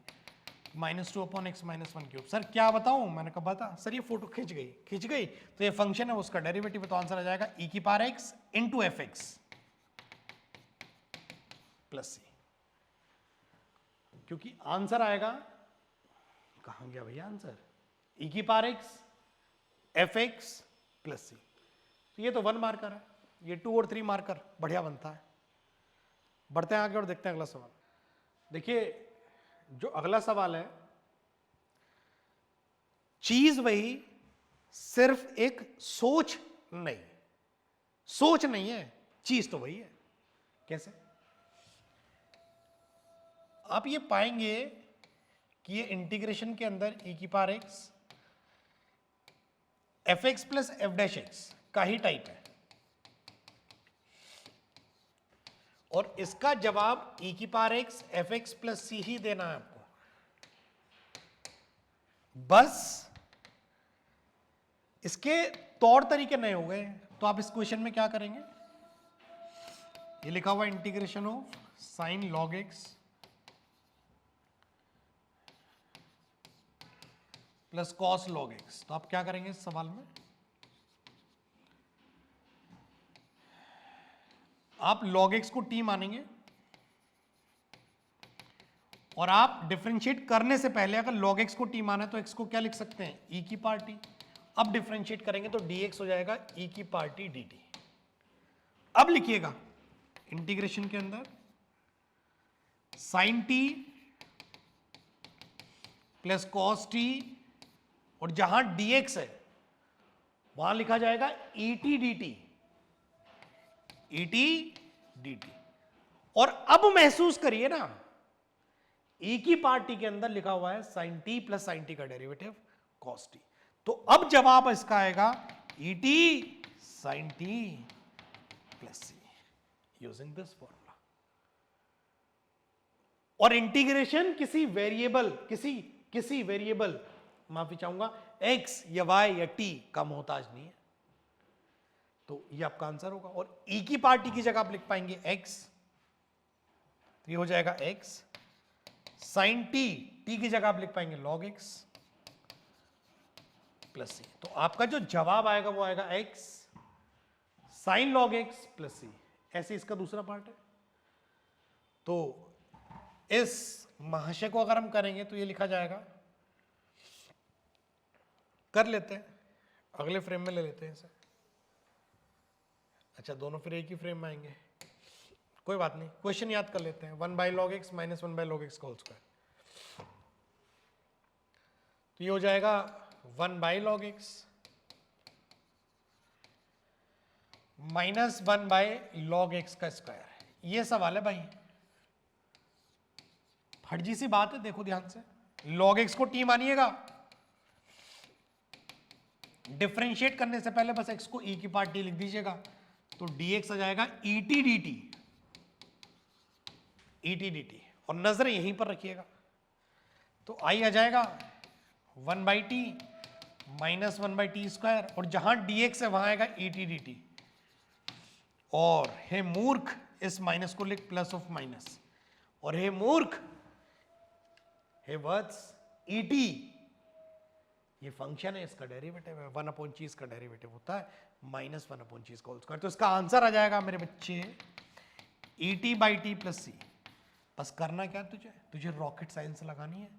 -2 upon x-1 cube. Sir क्या बताऊं, मैंने कहा बता। सर ये फोटो खिंच गई, तो ये फंक्शन है उसका डेरिवेटिव है, तो आंसर आ जाएगा e की power x into fx plus C, क्योंकि आंसर आएगा, कहां गया भैया आंसर, e की power x fx plus C. तो ये तो 1 मार्कर है, ये 2 और 3 मार्कर बढ़िया बनता है। बढ़ते हैं आगे और देखते हैं अगला सवाल। देखिए जो अगला सवाल है, चीज वही, सिर्फ एक सोच नहीं है, चीज तो वही है। कैसे? आप ये पाएंगे कि ये इंटीग्रेशन के अंदर e की power x fx plus f' का ही टाइप है, और इसका जवाब e की पावर x fx प्लस सी ही देना है आपको। बस इसके तौर तरीके नए हो गए। तो आप इस क्वेश्चन में क्या करेंगे, ये लिखा हुआ integration of sine log x plus cos log x। तो आप क्या करेंगे इस सवाल में, आप log x को t मानेंगे और आप डिफरेंशिएट करने से पहले अगर log x को t माना तो x को क्या लिख सकते हैं, e की पावर t। अब डिफरेंशिएट करेंगे तो dx हो जाएगा e की पावर t dt। अब लिखिएगा इंटीग्रेशन के अंदर sin t plus cos t, और जहां dx है वहां लिखा जाएगा et dt, et dt। और अब महसूस करिए ना, e की पावर t के अंदर लिखा हुआ है sin t plus sin t का डेरिवेटिव cos t। तो अब जवाब इसका आएगा et sin t plus c using this formula. और इंटीग्रेशन किसी वेरिएबल माफी चाहूंगा x या y या t का मोहताज नहीं है। तो ये आपका आंसर होगा। और e की पावर t की जगह आप लिख पाएंगे x, तो ये हो जाएगा x साइन टी की जगह आप लिख पाएंगे लॉग एक्स प्लस सी। तो आपका जो जवाब आएगा वो आएगा X sine log X plus C. ऐसे इसका दूसरा पार्ट है। तो इस महाशय को अगर हम करेंगे तो ये लिखा जाएगा, कर लेते हैं, अगले फ्रेम में ले लेते हैं इसे। अच्छा, दोनों फिर एक ही फ्रेम में आएंगे, कोई बात नहीं। क्वेश्चन याद कर लेते हैं, 1 by log x minus 1 by log x का होल स्क्वायर। तो ये हो जाएगा 1 by log x minus 1 by log x का स्क्वायर। ये सवाल है भाई, फर्जी सी बात है, देखो ध्यान से। लॉग एक्स को टी मानिएगा, डिफरेंशिएट करने से पहले बस एक्स को ई की पार्ट टी लिख दीजिएगा, तो dx आ जाएगा ईटी dt, ईटी dt, और नजर यहीं पर रखिएगा। तो आई आ जाएगा 1 by T minus 1 by T square, और जहां dx है वहां आएगा ईटी dt। और हे मूर्ख, इस माइनस को लिख प्लस ऑफ माइनस, और हे मूर्ख, हे वत्स, ईटी ये फंक्शन है, इसका डेरिवेटिव है, 1 अपॉन चीज का डेरिवेटिव होता है माइनस 1 अपॉन चीज का होल स्क्वायर। तो इसका आंसर आ जाएगा मेरे बच्चे ईटी बाई टी प्लस सी। बस करना क्या तुझे रॉकेट साइंस लगानी है,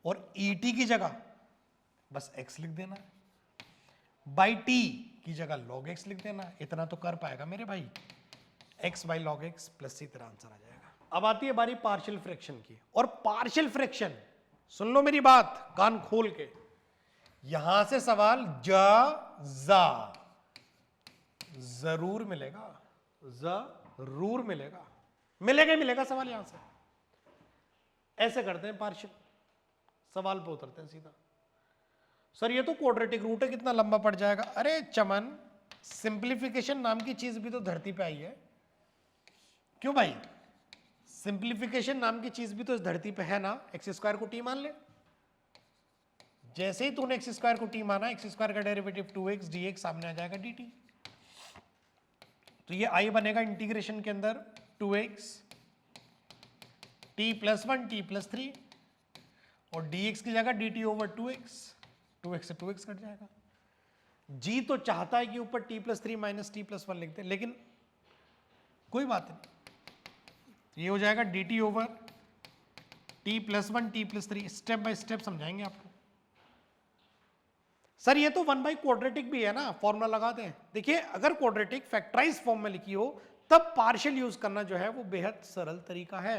और ईटी की जगह बस एक्स लिख देना है, बाई टी की जगह लॉग एक्स लिख देना है। इतना तो कर पाएगा मेरे भाई, X by log X plus C, तेरा आंसर आ जाएगा। अब आती है बारी पार्शियल फ्रैक्शन की, और पार्शियल फ्रैक्शन, सुन लो मेरी बात कान खोल के, यहां से सवाल जा जरूर मिलेगा, जरूर मिलेगा, मिलेगा ही मिलेगा सवाल यहां से। ऐसे करते हैं पार्शियल, सवाल पे उतरते हैं सीधा। सर ये तो क्वाड्रेटिक रूट है, कितना लंबा पड़ जाएगा। अरे चमन, सिंप्लीफिकेशन नाम की चीज भी तो धरती पे आई है, क्यों भाई? सिंप्लीफिकेशन नाम की चीज भी तो इस धरती पे है ना। एक्स स्क्वायर को टी मान ले, जैसे ही तूने एक्स स्क्वायर को टी माना, एक्स स्क्वायर का डेरिवेटिव 2x dx सामने आ जाएगा dt। तो ये आई बनेगा इंटीग्रेशन के अंदर 2x t plus 1 t plus 3, और dx की जगह dt ओवर 2x, 2x से 2x कट जाएगा। जी तो चाहता है कि ऊपर t plus 3 minus t plus 1 लिख दे, लेकिन कोई बात नहीं, ये हो जाएगा dt over t plus 1 t plus 3। Step by step समझाएंगे आपको। सर ये तो 1 बाई क्वाड्रेटिक भी है ना, फॉर्मूला लगा दें। देखिए, अगर क्वाड्रेटिक फैक्टराइज फॉर्म में लिखी हो तब पार्शियल यूज करना जो है वो बेहद सरल तरीका है,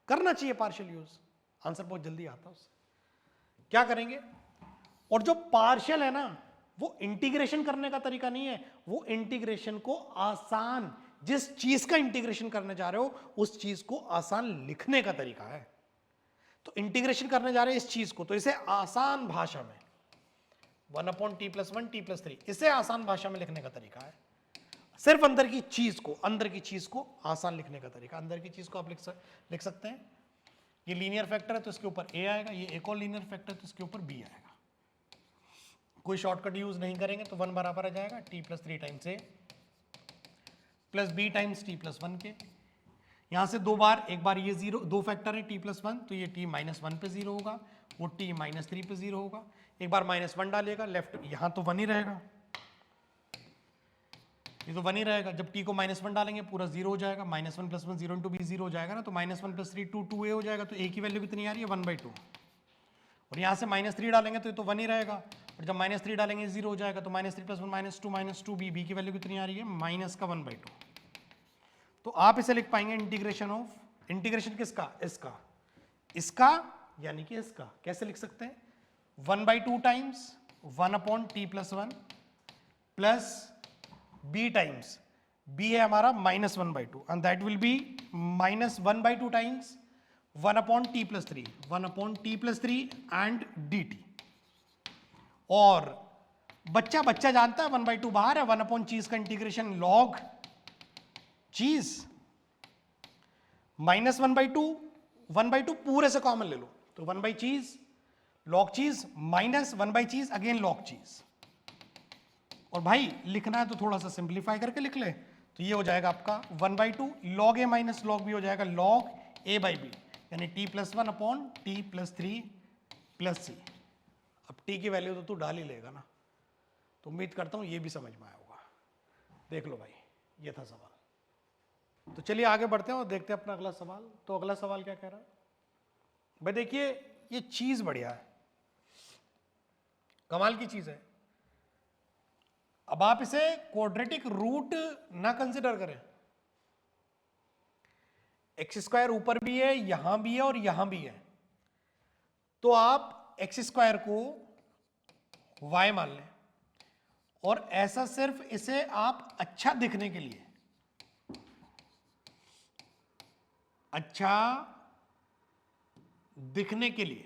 करना चाहिए पार्शियल यूज, आंसर बहुत जल्दी आता है उससे। क्या करेंगे, और जो पार्शियल है ना वो इंटीग्रेशन करने का तरीका नहीं है, वो इंटीग्रेशन को आसान, जिस चीज का इंटीग्रेशन करने जा रहे हो उस चीज को आसान लिखने का तरीका है। तो इंटीग्रेशन करने जा रहे हैं इस चीज को, तो इसे आसान भाषा में 1 upon T plus 1 T plus 3, इसे आसान भाषा में लिखने का तरीका है। सिर्फ अंदर की चीज को आसान लिखने का तरीका। अंदर की चीज को आप लिख सकते हैं, ये लीनियर फैक्टर है तो इसके ऊपर a आएगा, ये एक और लीनियर फैक्टर है तो इसके ऊपर b आएगा। कोई शॉर्टकट यूज नहीं करेंगे तो 1 बराबर आ जाएगा t plus 3 times a plus b times t plus 1 के। यहां से दो बार, एक बार ये 0, दो फैक्टर है t प्लस 1, तो ये t माइनस 1 पे 0 होगा, वो t माइनस 3 पे 0 होगा। एक बार माइनस 1 डालेगा, लेफ्ट यहां तो 1 ही रहेगा, ये तो 1 ही रहेगा। जब t को माइनस 1 डालेंगे पूरा 0 हो जाएगा, माइनस 1 प्लस 1 0 इंटू बी 0 हो जाएगा ना, तो माइनस 1 प्लस 3 2a हो जाएगा। तो a की वैल्यू कितनी आ रही है 1/2, और यहाँ से माइनस 3 डालेंगे तो ये तो 1 ही रहेगा, और जब माइनस 3 डालेंगे 0 हो जाएगा। तो माइनस 3 प्लस 1 माइनस 2 b की वैल्यू कितनी आ रही है माइनस का 1/2। तो आप इसे लिख पाएंगे इंटीग्रेशन ऑफ, इंटीग्रेशन किसका, इसका यानी कि इसका। कैसे लिख सकते हैं, 1/2 times 1 upon T plus 1 plus b times, b है हमारा minus 1/2, and that will be minus 1/2 times 1 upon T plus 3, 1 upon T plus 3 and dt। और बच्चा जानता है 1/2 बाहर है, 1 अपॉन चीज का इंटीग्रेशन लॉग चीज माइनस 1/2 पूरे से कॉमन ले लो, तो 1 बाई चीज लॉग चीज माइनस 1 बाई चीज अगेन लॉग चीज। और भाई लिखना है तो थोड़ा सा सिंप्लीफाई करके लिख ले, तो ये हो जाएगा आपका 1/2 लॉग ए माइनस लॉग बी हो जाएगा लॉग ए बाई बी। यानी t+1 अपॉन t+3 प्लस सी। अब t की वैल्यू तो तू डाल ही लेगा ना, तो उम्मीद करता हूं ये भी समझ में आया होगा। देख लो भाई, ये था सवाल। तो चलिए आगे बढ़ते हैं और देखते हैं अपना अगला सवाल। तो अगला सवाल क्या कह रहा है भाई, देखिए ये चीज बढ़िया है, कमाल की चीज है। अब आप इसे क्वाड्रेटिक रूट ना कंसिडर करें, एक्स स्क्वायर ऊपर भी है, यहां भी है और यहां भी है, तो आप एक्स स्क्वायर को y मान लें, और ऐसा सिर्फ इसे आप अच्छा दिखने के लिए, अच्छा दिखने के लिए,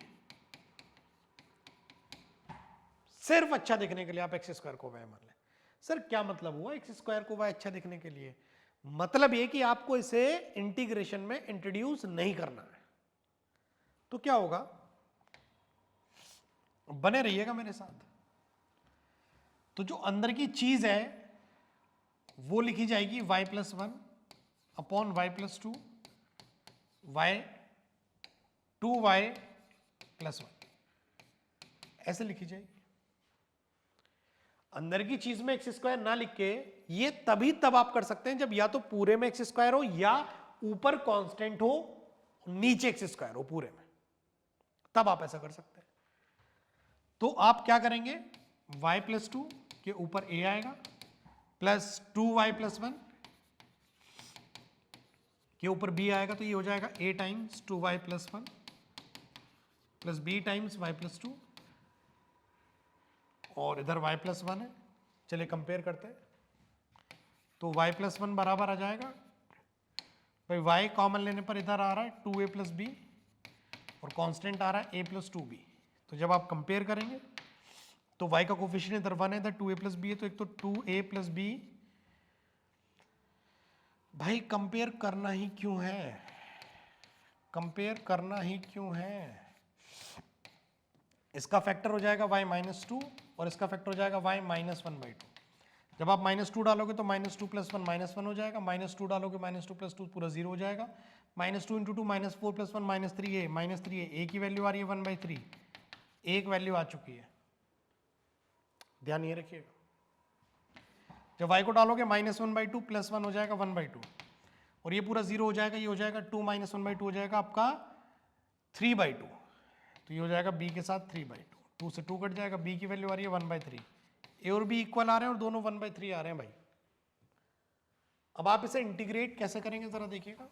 सिर्फ अच्छा दिखने के लिए आप एक्स स्क्वायर को y मान लें। सर क्या मतलब हुआ एक्स स्क्वायर को y अच्छा दिखने के लिए? मतलब ये कि आपको इसे इंटीग्रेशन में इंट्रोड्यूस नहीं करना है। तो क्या होगा, बने रहिएगा मेरे साथ। तो जो अंदर की चीज है वो लिखी जाएगी y+1 अपॉन y+2 2y+1, ऐसे लिखी जाएगी। अंदर की चीज में एक्स स्क्वायर ना लिख के ये तभी तब आप कर सकते हैं जब या तो पूरे में एक्स स्क्वायर हो या ऊपर कांस्टेंट हो, नीचे एक्स स्क्वायर हो पूरे में, तब आप ऐसा कर सकते हैं। तो आप क्या करेंगे, y+2 के ऊपर a आएगा प्लस 2y+1 के ऊपर b आएगा, तो ये हो जाएगा a times 2y+1 plus b times y+2, और इधर y+1 है। चलिए कंपेयर करते हैं। तो y+1 बराबर आ जाएगा भाई, y कॉमन लेने पर इधर आ रहा है 2a प्लस बी, और कांस्टेंट आ रहा है a प्लस 2b। तो जब आप कंपेयर करेंगे तो y का कोफिशिएंट इधर 1 है, इधर 2a प्लस बी है, तो एक तो 2a प्लस बी। भाई कंपेयर करना ही क्यों है, कंपेयर करना ही क्यों है? इसका फैक्टर हो जाएगा y-2 और इसका फैक्टर हो जाएगा y-1/2। जब आप -2 डालोगे तो -2 + 1 -1 हो जाएगा, -2 डालोगे -2 + 2 पूरा 0 हो जाएगा, -2 × 2 -4 + 1 -3a, a की वैल्यू आ रही है 1/3, एक वैल्यू आ चुकी है, ध्यान ये रखिएगा। जब y को डालोगे -1/2 + 1 हो जाएगा 1/2, और ये पूरा 0 हो जाएगा, ये हो जाएगा 2 - 1/2 हो जाएगा आपका 3/2, तो ये हो जाएगा b के साथ 3/2, 2 से 2 कट जाएगा, b की वैल्यू आ रही है 1/3, a और b इक्वल आ रहे हैं और दोनों 1/3 आ रहे हैं भाई। अब आप इसे इंटीग्रेट कैसे करेंगे जरा देखिएगा।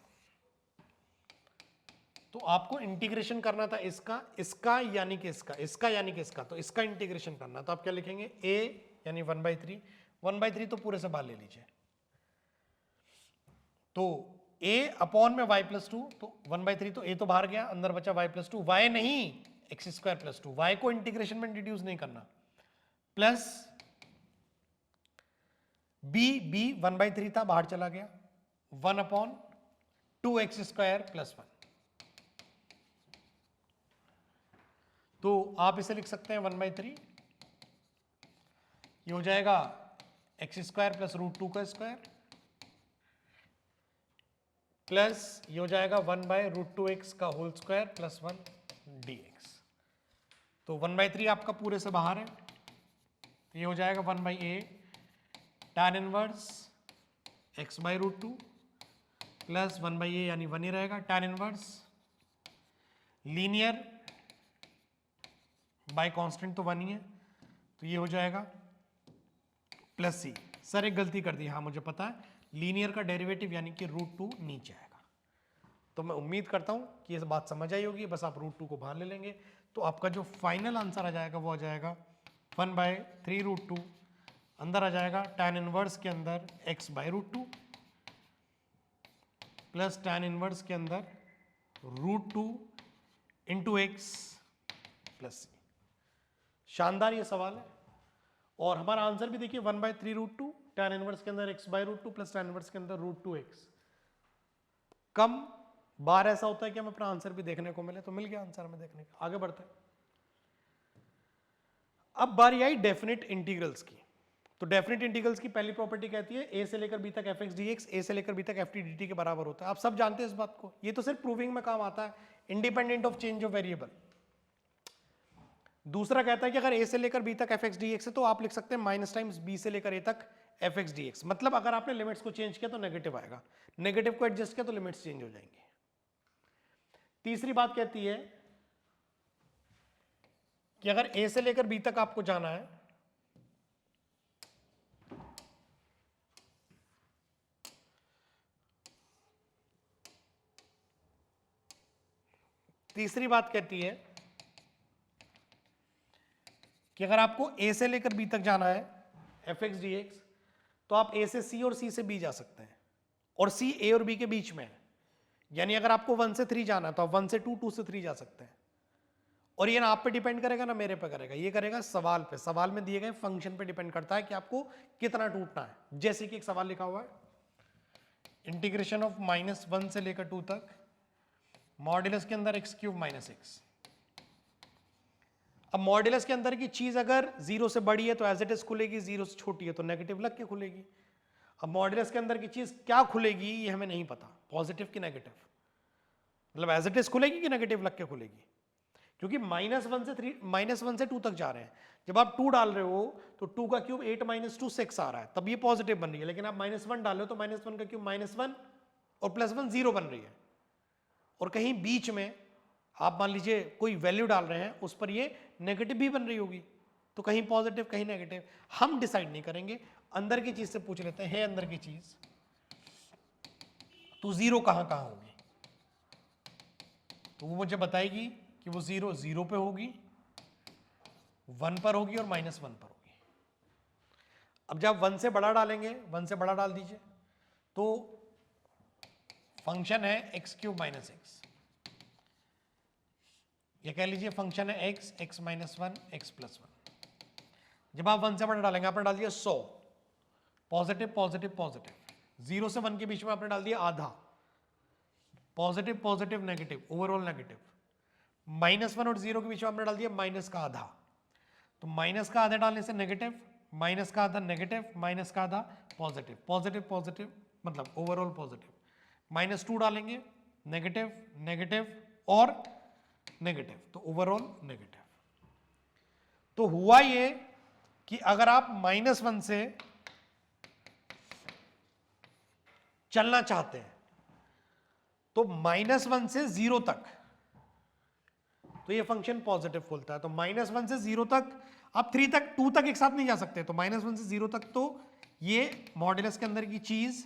तो आपको इंटीग्रेशन करना था इसका, इसका यानी कि इसका, इसका यानी कि इसका, तो इसका इंटीग्रेशन करना, तो आप क्या लिखेंगे, a यानी 1/3, 1/3 तो पूरे से बाहर ले लीजिए, तो a अपॉन में y+2, तो 1/3 तो a तो बाहर गया, अंदर बचा y+2, y नहीं x² + 2, y को इंटीग्रेशन में इंट्रोड्यूस नहीं करना, प्लस b 1/3 था, बाहर चला गया, 1/2x² + 1। तो आप इसे लिख सकते हैं 1/3, ये हो जाएगा x² + √2 का स्क्वायर, प्लस ये हो जाएगा 1/√2x का होल स्क्वायर प्लस 1 dx। तो 1/3 आपका पूरे से बाहर है, तो ये हो जाएगा 1/a tan inverse x/√2 plus 1/a यानी 1 ही रहेगा, tan inverse linear bye constant तो 1 ही है, तो ये हो जाएगा प्लस c। सर एक गलती कर दी, हाँ मुझे पता है, लीनियर का डेरिवेटिव यानी कि √2 नीचे आएगा। तो मैं उम्मीद करता हूं कि ये बात समझ आई होगी, बस आप √2 को बाहर ले लेंगे, तो आपका जो फाइनल आंसर आ जाएगा वो आ जाएगा 1/3√2, अंदर आ जाएगा tan इनवर्स के अंदर x/√2 प्लस tan इनवर्स के अंदर √2 × x प्लस c। शानदार ये सवाल है, और हमारा आंसर भी देखिए 1/3√2, tan इनवर्स के अंदर x/√2 प्लस tan इनवर्स के अंदर √2x। कम बार ऐसा होता है कि हमें अपना आंसर भी देखने को मिले, तो मिल गया आंसर हमें देखने का। आगे बढ़ते हैं। अब बारी आई डेफिनेट इंटीग्रल्स की। तो डेफिनेट इंटीग्रल्स की पहली प्रॉपर्टी कहती है ए से लेकर बी तक एफ एक्स डी एक्स ए से लेकर बी तक एफ टी डी टी के बराबर होता है। आप सब जानते हैं इस बात को, ये तो सिर्फ प्रूविंग में काम आता है, independent of change of variable. दूसरा कहता है कि अगर ए से लेकर बी तक एफ एक्स डी एक्स है तो आप लिख सकते हैं माइनस टाइम्स बी से लेकर ए तक एफ एक्स डी एक्स, मतलब अगर आपने लिमिट्स को चेंज किया तो नेगेटिव आएगा, नेगेटिव को एडजस्ट किया तो लिमिट्स चेंज हो जाएंगी। तीसरी बात कहती है कि अगर ए से लेकर बी तक आपको जाना है तीसरी बात कहती है कि अगर आपको ए से लेकर बी तक जाना है एफ एक्स डी एक्स तो आप ए से सी और सी से बी जा सकते हैं, और सी ए और बी के बीच में है, यानी अगर आपको 1 से 3 जाना है तो आप 1 से 2, 2 से 3 जा सकते हैं। और ये ना आप पे डिपेंड करेगा ना मेरे पे करेगा, ये करेगा सवाल पे, सवाल में दिए गए फंक्शन पे डिपेंड करता है कि आपको कितना टूटना है। जैसे कि एक सवाल लिखा हुआ है इंटीग्रेशन ऑफ -1 से लेकर 2 तक मॉड्यूलस के अंदर x³ - x। अब मॉड्यूलस के अंदर की चीज अगर 0 से बड़ी है तो एज इट इज खुलेगी, 0 से छोटी है तो नेगेटिव लग के खुलेगी। अब मॉड्यूलस के अंदर की चीज क्या खुलेगी ये हमें नहीं पता, पॉजिटिव की नेगेटिव, मतलब एज इट इज खुलेगी कि नेगेटिव लग के खुलेगी, क्योंकि -1 से 2 तक जा रहे हैं। जब आप 2 डाल रहे हो तो 2 का क्यूब 8 - 2 6 आ रहा है, तब ये पॉजिटिव बन रही है। लेकिन आप -1 डाल रहे हो तो -1 का क्यूब -1 और +1 0 बन रही है। और कहीं बीच में आप मान लीजिए कोई वैल्यू डाल रहे हैं उस पर ये नेगेटिव भी बन रही होगी, तो कहीं पॉजिटिव कहीं नेगेटिव, हम डिसाइड नहीं करेंगे, अंदर की चीज से पूछ लेते हैं, अंदर की चीज तो 0 कहां कहां होगी, तो वो मुझे बताएगी कि वो 0 0 पे होगी, 1 पर होगी और -1 पर होगी। अब जब 1 से बड़ा डालेंगे, 1 से बड़ा डाल दीजिए, तो फंक्शन है x³ - x, ये कह लीजिए फंक्शन है x, x - 1, x + 1। जब आप 1 से बड़ा डालेंगे, आपने डाल दिया 100, पॉजिटिव पॉजिटिव पॉजिटिव, 0 से 1 के बीच में आपने डाल दिया आधा, positive positive negative, overall negative. -1 और 0 के बीच में आपने डाल दिया माइनस का आधा, तो माइनस का आधा डालने से नेगेटिव, माइनस का आधा नेगेटिव, माइनस का आधा पॉजिटिव, पॉजिटिव पॉजिटिव मतलब ओवरऑल पॉजिटिव। -2 डालेंगे, नेगेटिव नेगेटिव और नेगेटिव, तो ओवरऑल नेगेटिव। तो हुआ ये कि अगर आप -1 से चलना चाहते हैं तो -1 से 0 तक, तो ये फंक्शन पॉजिटिव खुलता है। तो -1 से 0 तक, आप 3 तक 2 तक एक साथ नहीं जा सकते, तो -1 से 0 तक तो ये मॉड्यूलस के अंदर की चीज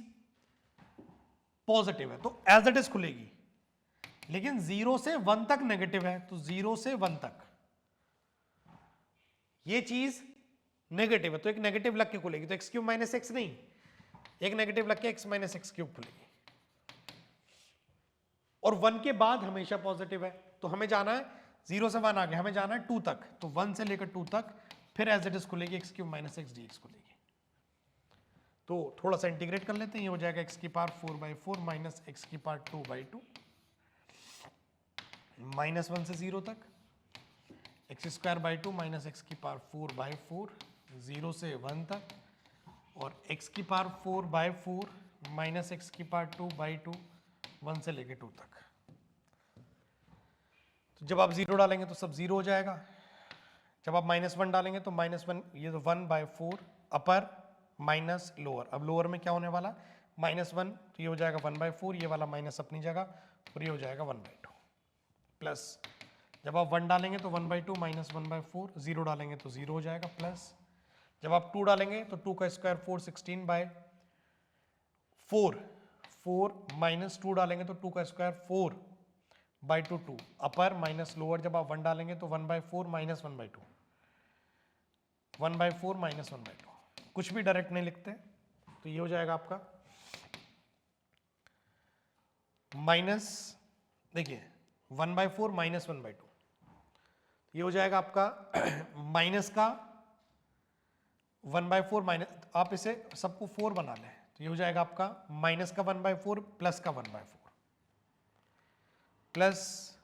पॉजिटिव है तो एज इट इज खुलेगी, लेकिन 0 से 1 तक नेगेटिव है, तो 0 से 1 तक ये चीज नेगेटिव है, तो एक नेगेटिव लग के खुलेगी, तो x³ - x नहीं, एक नेगेटिव लग के x - x³ खुलेगी। और 1 के बाद हमेशा पॉजिटिव है, तो हमें जाना है 0 से 1 आ गया, हमें जाना है 2 तक, तो 1 से लेकर 2 तक फिर एज इट इज खुलेगी, x³ - x dx खुलेगी। तो थोड़ा सा इंटीग्रेट कर लेते हैं, ये हो जाएगा x⁴/4 माइनस x⁴2/2 -1 से 0 तक, x² 2 माइनस x⁴4/4 0 से 1 तक, और x⁴4/4 माइनस x⁴2/2 1 से लेके 2 तक। तो जब आप 0 डालेंगे तो सब 0 हो जाएगा, जब आप -1 डालेंगे तो -1, ये तो 1/4 अपर माइनस लोअर। अब लोअर में क्या होने वाला, -1, तो ये हो जाएगा 1/4, ये वाला माइनस अपनी जगह, और ये हो जाएगा 1/2 प्लस, जब आप 1 डालेंगे तो 1/2 माइनस 1/4, 0 डालेंगे तो 0 हो जाएगा प्लस, जब आप 2 डालेंगे तो 2 का स्क्वायर 4 16/4, 4 माइनस 2 डालेंगे तो 2 का स्क्वायर 4/2 2 अपर माइनस लोअर, जब आप 1 डालेंगे तो 1/4 माइनस 1/2, 1/4 माइनस 1/2, कुछ भी डायरेक्ट नहीं लिखते, तो ये हो जाएगा आपका माइनस, देखिए 1/4 माइनस 1/2, ये हो जाएगा आपका माइनस का 1/4 माइनस, आप इसे सबको 4 बना लें, तो ये हो जाएगा आपका माइनस का 1/4 प्लस का 1/4 प्लस,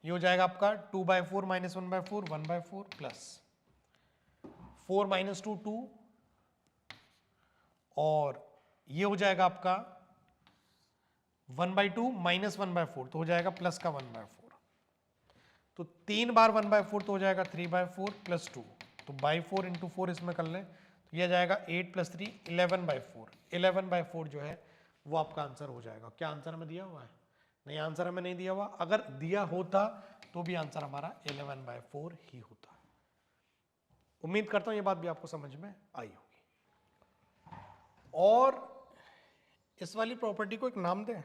ये हो जाएगा आपका 2/4 माइनस 1/4 1/4 प्लस 4 माइनस 2 2, और ये हो जाएगा आपका 1/2 माइनस 1/4, तो हो जाएगा प्लस का 1/4। तो 3 बार 1/4 तो हो जाएगा 3/4 प्लस 2, तो बाई 4 इंटू 4 इसमें कर लें तो यह जाएगा 8 प्लस 3 11/4। 11/4 जो है वो आपका आंसर हो जाएगा। क्या आंसर हमें दिया हुआ है? नहीं, आंसर हमें नहीं दिया हुआ। अगर दिया होता तो भी आंसर हमारा 11/4 ही होता। उम्मीद करता हूं ये बात भी आपको समझ में आई होगी। और इस वाली प्रॉपर्टी को एक नाम दें,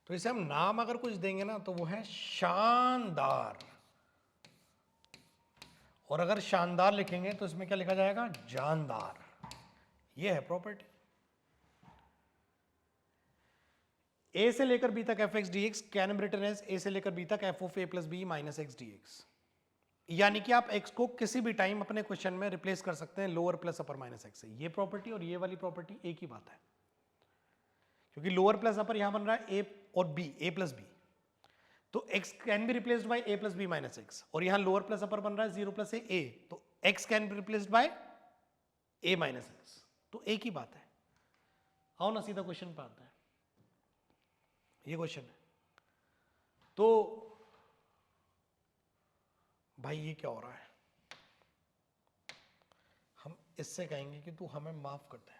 तो इसे हम नाम अगर कुछ देंगे ना तो वो है शानदार, और अगर शानदार लिखेंगे तो इसमें क्या लिखा जाएगा? जानदार। ये है प्रॉपर्टी। ए से लेकर बी तक f x d x can be written as a से लेकर बी तक f of a plus b minus x d x. यानी कि आप x को किसी भी टाइम अपने क्वेश्चन में रिप्लेस कर सकते हैं लोअर प्लस अपर माइनस एक्स से। ये प्रॉपर्टी और ये वाली प्रॉपर्टी एक ही बात है, क्योंकि लोअर प्लस अपर यहां बन रहा है a और b, a प्लस बी, तो x can be replaced by a plus b minus x, और यहां लोअर प्लस अपर बन रहा है 0 प्लस a, तो x can be replaced by a minus x, तो एक ही बात है। आओ ना सीधा क्वेश्चन पे आता है। ये क्वेश्चन है, तो भाई ये क्या हो रहा है? हम इससे कहेंगे कि तू हमें माफ कर दे,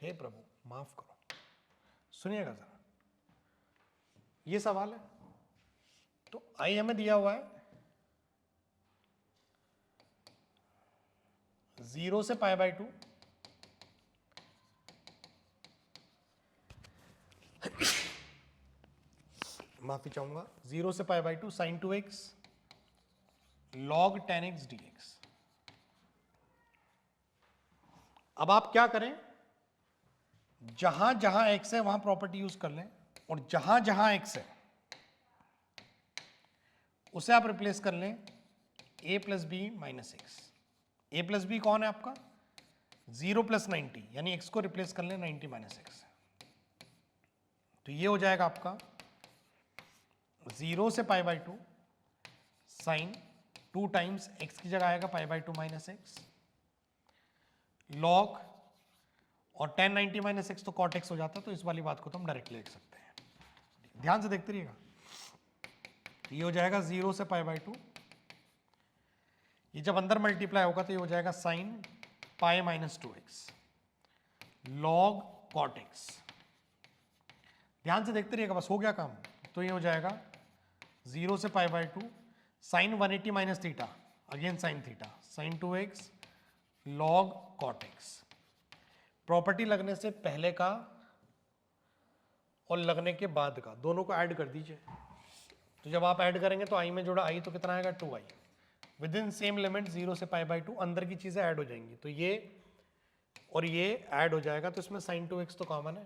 हे प्रभु माफ करो। सुनिएगा जरा, ये सवाल है, तो आई हमें दिया हुआ है 0 से π/2 माफी चाहूंगा, 0 से π/2 sin 2x log 10x dx। अब आप क्या करें, जहां जहां x है वहां प्रॉपर्टी यूज कर लें, और जहां जहां x है उसे आप रिप्लेस कर लें a plus b minus x. A plus b कौन है आपका? 0 प्लस 90, यानी x को रिप्लेस कर लें 90 माइनस एक्स। तो ये हो जाएगा आपका 0 से π/2 साइन 2 टाइम्स x की जगह आएगा π/2 माइनस एक्स, लॉग, और 10 90 माइनस एक्स तो कॉट एक्स हो जाता है, तो इस वाली बात को तो हम डायरेक्टली लिख सकते हैं। ध्यान से देखते रहिएगा, ये हो जाएगा 0 से π/2, ये जब अंदर मल्टीप्लाई होगा तो ये हो जाएगा sine pi minus 2x log cot x. ध्यान से देखते रहिएगा, बस हो गया काम। तो ये हो जाएगा 0 से π/2 sine 180 minus theta, again sine theta, sine 2x log cot X. Property लगने से पहले का और लगने के बाद का दोनों को ऐड कर दीजिए। तो जब आप ऐड करेंगे तो आई में जोड़ा आई तो कितना आएगा? 2i। With in same limit 0 से π/2 अंदर की चीजें ऐड हो जाएंगी, तो ये और ये ऐड हो जाएगा, तो इसमें साइन 2x तो कॉमन है,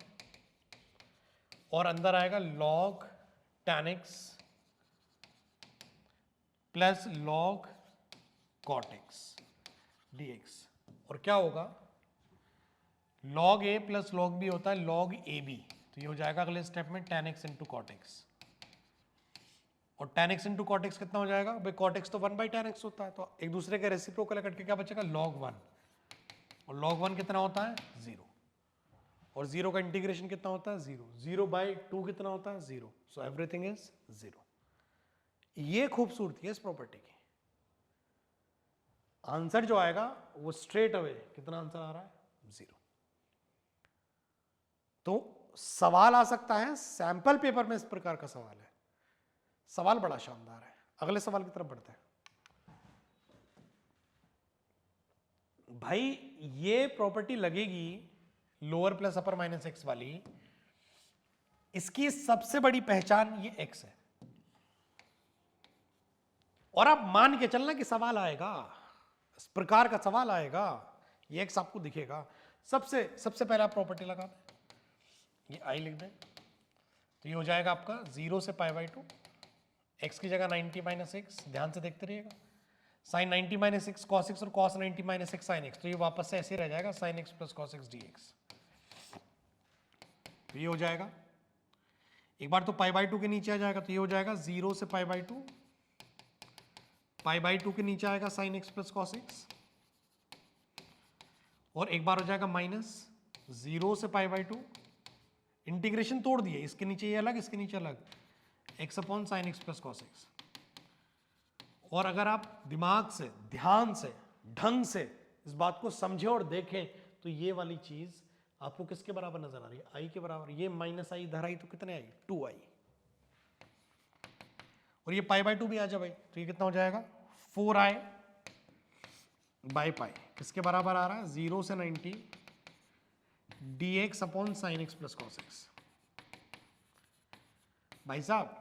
और अंदर आएगा log tan x plus log cot x dx। और क्या होगा? log a plus log b होता है log ab, तो ये हो जाएगा अगले स्टेप में tan x into cot x, और tan x into cot x कितना हो जाएगा? भाई कॉट एक्स तो 1/tan x होता है, तो एक दूसरे के रेसिप्रोकल करके क्या बचेगा? log 1, और log 1 कितना होता है? 0, और 0 का इंटीग्रेशन कितना होता है? 0, 0/2 कितना होता है? 0, सो एवरीथिंग इज 0। ये खूबसूरती है इस प्रॉपर्टी की। आंसर जो आएगा वो स्ट्रेट अवे कितना आंसर आ रहा है? 0। तो सवाल आ सकता है, सैंपल पेपर में इस प्रकार का सवाल है, सवाल बड़ा शानदार है। अगले सवाल की तरफ बढ़ते हैं। भाई ये प्रॉपर्टी लगेगी लोअर प्लस अपर माइनस एक्स वाली, इसकी सबसे बड़ी पहचान ये एक्स है, और आप मान के चलना कि सवाल आएगा, इस प्रकार का सवाल आएगा, ये एक्स आपको दिखेगा। सबसे पहले आप प्रॉपर्टी लगा दें, ये आई लिख दें, तो ये हो जाएगा आपका 0 से π/2 x की जगह 90 माइनस एक्स। ध्यान से देखते रहिएगा, sine 90 minus X cos X और cos 90 minus X sine X, तो ये वापस से ऐसे रह जाएगा sine X plus cos X dx। तो ये हो जाएगा, एक बार तो π/2 के नीचे आ जाएगा, तो ये हो जाएगा 0 से π/2 पाई बाई 2 के नीचे आएगा sign X plus cos X, और एक बार हो जाएगा माइनस 0 से पाई बाई 2, इंटीग्रेशन तोड़ दिए, इसके नीचे ये अलग, इसके नीचे अलग, x upon sine X plus cos X. और अगर आप दिमाग से, ध्यान से, ढंग से इस बात को समझें और देखें तो ये वाली चीज आपको किसके बराबर नजर आ रही है? आई के बराबर। ये माइनस आई इधर आई तो कितने आई? 2 आई। और ये पाई बाई 2 भी आ जाए भाई, तो ये कितना हो जाएगा? 4i by pi. किसके बराबर आ रहा है? 0 से 90 dx upon sine X plus cos x. भाई साहब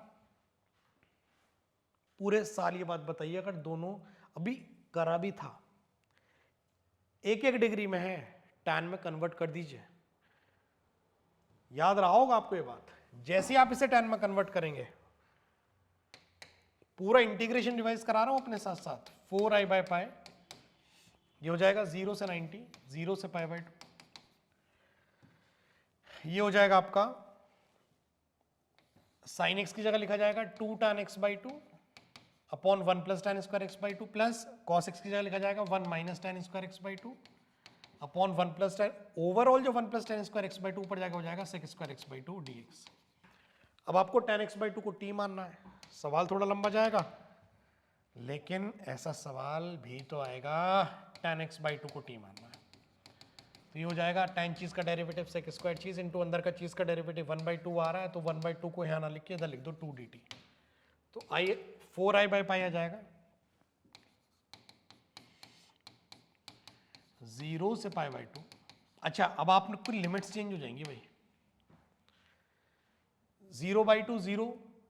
पूरे साल ये बात बताइए, अगर दोनों अभी करा भी था, एक एक डिग्री में है, tan में कन्वर्ट कर दीजिए। याद रहा होगा आपको ये बात। जैसे ही आप इसे tan में कन्वर्ट करेंगे, पूरा इंटीग्रेशन रिवाइज करा रहा हूं अपने साथ साथ, 4i बाई पाई, ये हो जाएगा 0 से 90, 0 से पाई बाई 2, ये हो जाएगा आपका साइन एक्स की जगह लिखा जाएगा 2 tan x by 2 upon 1 plus tan square x by 2 plus cos x की जगह लिखा जाएगा 1 minus tan square x by 2 upon 1 plus tan, overall जो 1 plus tan square x by 2 ऊपर जाके हो जाएगा sec square x by 2 dx। अब आपको tan x बाई 2 को t मानना है। सवाल थोड़ा लंबा जाएगा, लेकिन ऐसा सवाल भी तो आएगा tan x बाई 2 को t मानना है। तो ये हो जाएगा tan चीज का डेरिवेटिव sec स्क्वायर चीज इंटू अंदर का चीज का डेरिवेटिव 1 बाई 2 आ रहा है, तो 1 बाई 2 को यहाँ ना लिख के इधर लिख दो 2 dt। तो आई 4i बाई पाई आ जाएगा 0 से पाई बाई 2। अच्छा अब आपने कुछ लिमिट्स चेंज हो जाएंगी भाई। 0 बाई 2 0,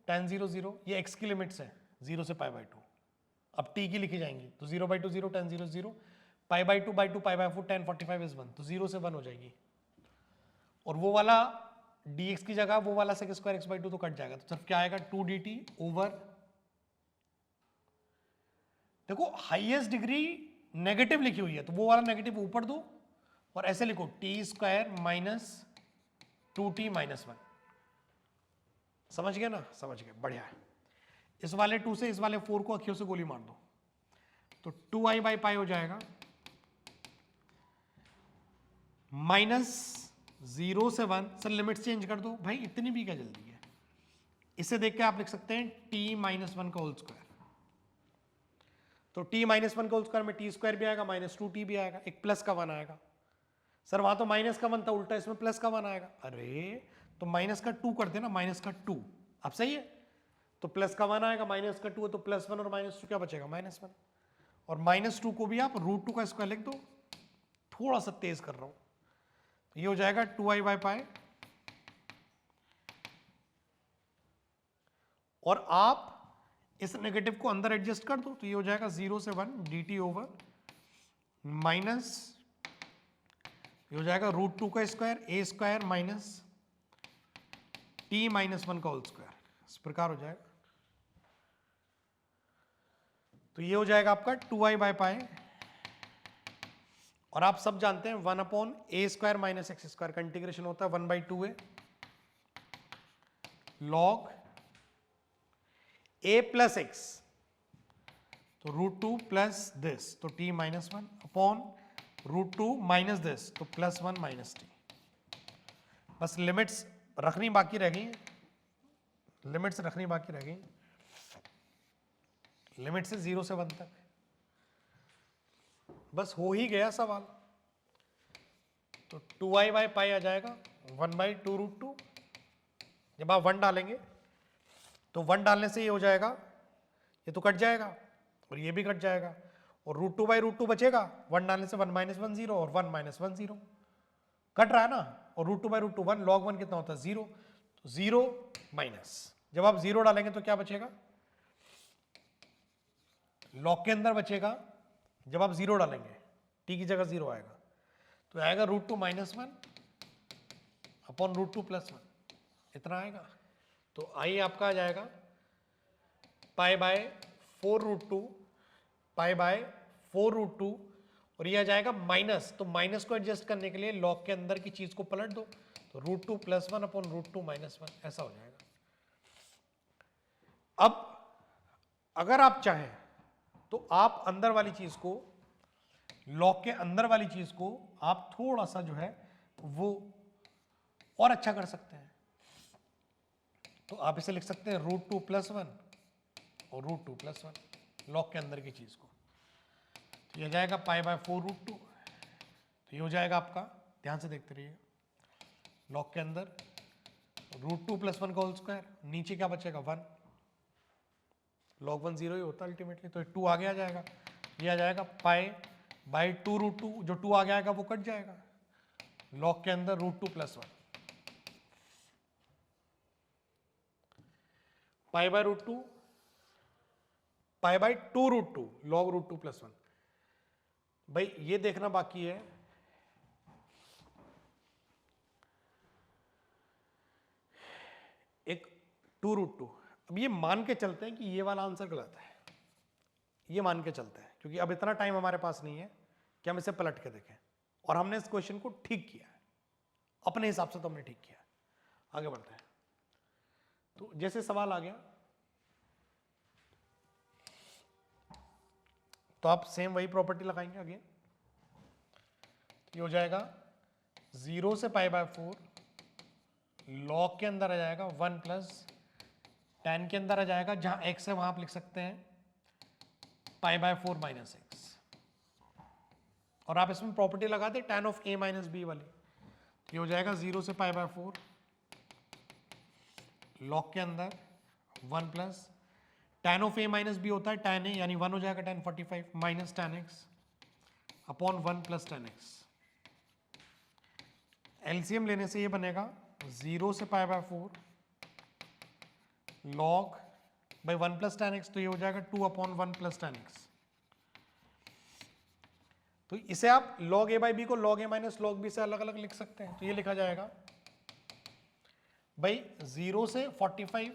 tan 0 0, ये x की लिमिट्स है 0 से पाई बाई 2। अब t की लिखी जाएंगी, तो 0 by 2 0, tan 0 0, pi by 2 by 2 pi by 4, tan 45 is 1, तो 0 से 1 हो जाएगी। और वो वाला dx की जगह वो वाला sec स्क्वायर x बाई 2 तो कट जाएगा, तो सिर्फ क्या आएगा 2 dt ओवर, देखो हाईएस्ट डिग्री नेगेटिव लिखी हुई है तो वो वाला नेगेटिव ऊपर दो और ऐसे लिखो T square minus 2t minus 1। समझ गए ना? समझ गए, बढ़िया है। इस वाले 2 से इस वाले 4 को अखियों से गोली मार दो, तो 2i बाई पाई हो जाएगा माइनस 0 से 1। सर लिमिट चेंज कर दो भाई, इतनी भी क्या जल्दी है। इसे देख के आप लिख सकते हैं t माइनस 1 का होल स्क्वायर, तो t माइनस 1 का होल स्क्वायर में t स्क्वायर भी आएगा, माइनस 2t भी आएगा, एक प्लस का 1 आएगा। सर वहां तो माइनस का 1 था, उल्टा इसमें प्लस का 1 आएगा। अरे तो माइनस का 2 कर देना, माइनस का 2। अब सही है, तो प्लस का 1 आएगा, माइनस का 2 है, तो प्लस 1 और माइनस 2 क्या बचेगा? माइनस 1। और माइनस 2 को भी आप √2 का स्क्वायर लिख दो, थोड़ा सा तेज कर रहा हूं, तो ये हो जाएगा 2i बाई पाई। और आप इस नेगेटिव को अंदर एडजस्ट कर दो, तो ये हो जाएगा 0 से 1 dt ओवर माइनस, ये हो जाएगा √2 का square a square minus t minus 1 का होल स्क्वायर, इस प्रकार हो जाएगा। तो ये हो जाएगा आपका 2i बाई पाई। और आप सब जानते हैं 1 upon a square minus x square का इंटीग्रेशन होता है 1 by 2a log a plus x, तो √2 प्लस दिस, तो t minus 1 upon √2 minus this, तो प्लस 1 माइनस t। बस लिमिट्स रखनी बाकी रह गई, लिमिट्स रखनी बाकी रह गई, लिमिट से 0 से 1 तक। बस हो ही गया सवाल। तो 2i बाई पाई आ जाएगा 1 बाई 2 √2। जब आप 1 डालेंगे तो 1 डालने से ये हो जाएगा, ये तो कट जाएगा और ये भी कट जाएगा, और √2 बाई √2 बचेगा, 1 डालने से 1 माइनस 1 0 और 1 माइनस 1 0, कट रहा है ना। और √2 बाई √2 1, लॉग 1 कितना होता है? 0, तो 0 माइनस, जब आप 0 डालेंगे तो क्या बचेगा? लॉग के अंदर बचेगा, जब आप 0 डालेंगे t की जगह 0 आएगा, तो आएगा √2 माइनस 1 अपॉन √2 प्लस 1, इतना आएगा। तो आई आपका आ जाएगा पाई बाय 4 √2, पाई बाय 4 √2, और ये आ जाएगा माइनस, तो माइनस को एडजस्ट करने के लिए लॉग के अंदर की चीज को पलट दो, तो √2 प्लस 1 अपॉन √2 माइनस 1, ऐसा हो जाएगा। अब अगर आप चाहें तो आप अंदर वाली चीज को, लॉग के अंदर वाली चीज को आप थोड़ा सा जो है वो और अच्छा कर सकते हैं। तो आप इसे लिख सकते हैं √2+1 और √2+1, लॉग के अंदर की चीज को। तो ये जाएगा π/4√2। तो ये हो जाएगा आपका, ध्यान से देखते रहिए, लॉग के अंदर √2+1 का होल स्क्वायर, नीचे क्या बचेगा 1, log 1 0 ही होता है अल्टीमेटली, तो 2 आगे आ जाएगा, ये आ जाएगा π/2√2, जो 2 आगे आएगा वो कट जाएगा, log के अंदर √2+1 π/√2 π/2√2 log √2+1। भाई ये देखना बाकी है एक 2√2। अब ये मान के चलते हैं कि ये वाला आंसर गलत है, ये मान के चलते हैं, क्योंकि अब इतना टाइम हमारे पास नहीं है कि हम इसे पलट के देखें, और हमने इस क्वेश्चन को ठीक किया है अपने हिसाब से, तो हमने ठीक किया है। आगे बढ़ते हैं। तो जैसे सवाल आ गया तो आप सेम वही प्रॉपर्टी लगाएंगे अगेन। ये हो जाएगा 0 से π/4, log के अंदर आ जाएगा 1 प्लस tan के अंदर आ जाएगा, जहां x है वहां आप लिख सकते हैं π/4 - x, और आप इसमें प्रॉपर्टी लगा दे tan ऑफ a - b वाली। ये हो जाएगा 0 से π/4, log के अंदर 1 plus tan of a - b होता है tan a, यानी 1 हो जाएगा tan 45 minus tan x upon 1 plus tan x। LCM लेने से ये बनेगा 0 से π/4 log by 1 plus tan x, तो ये हो जाएगा 2 अपॉन 1 प्लस tan x। तो इसे आप log a बाई b को log a minus log b से अलग अलग लिख सकते हैं। तो ये लिखा जाएगा भाई 0 से 45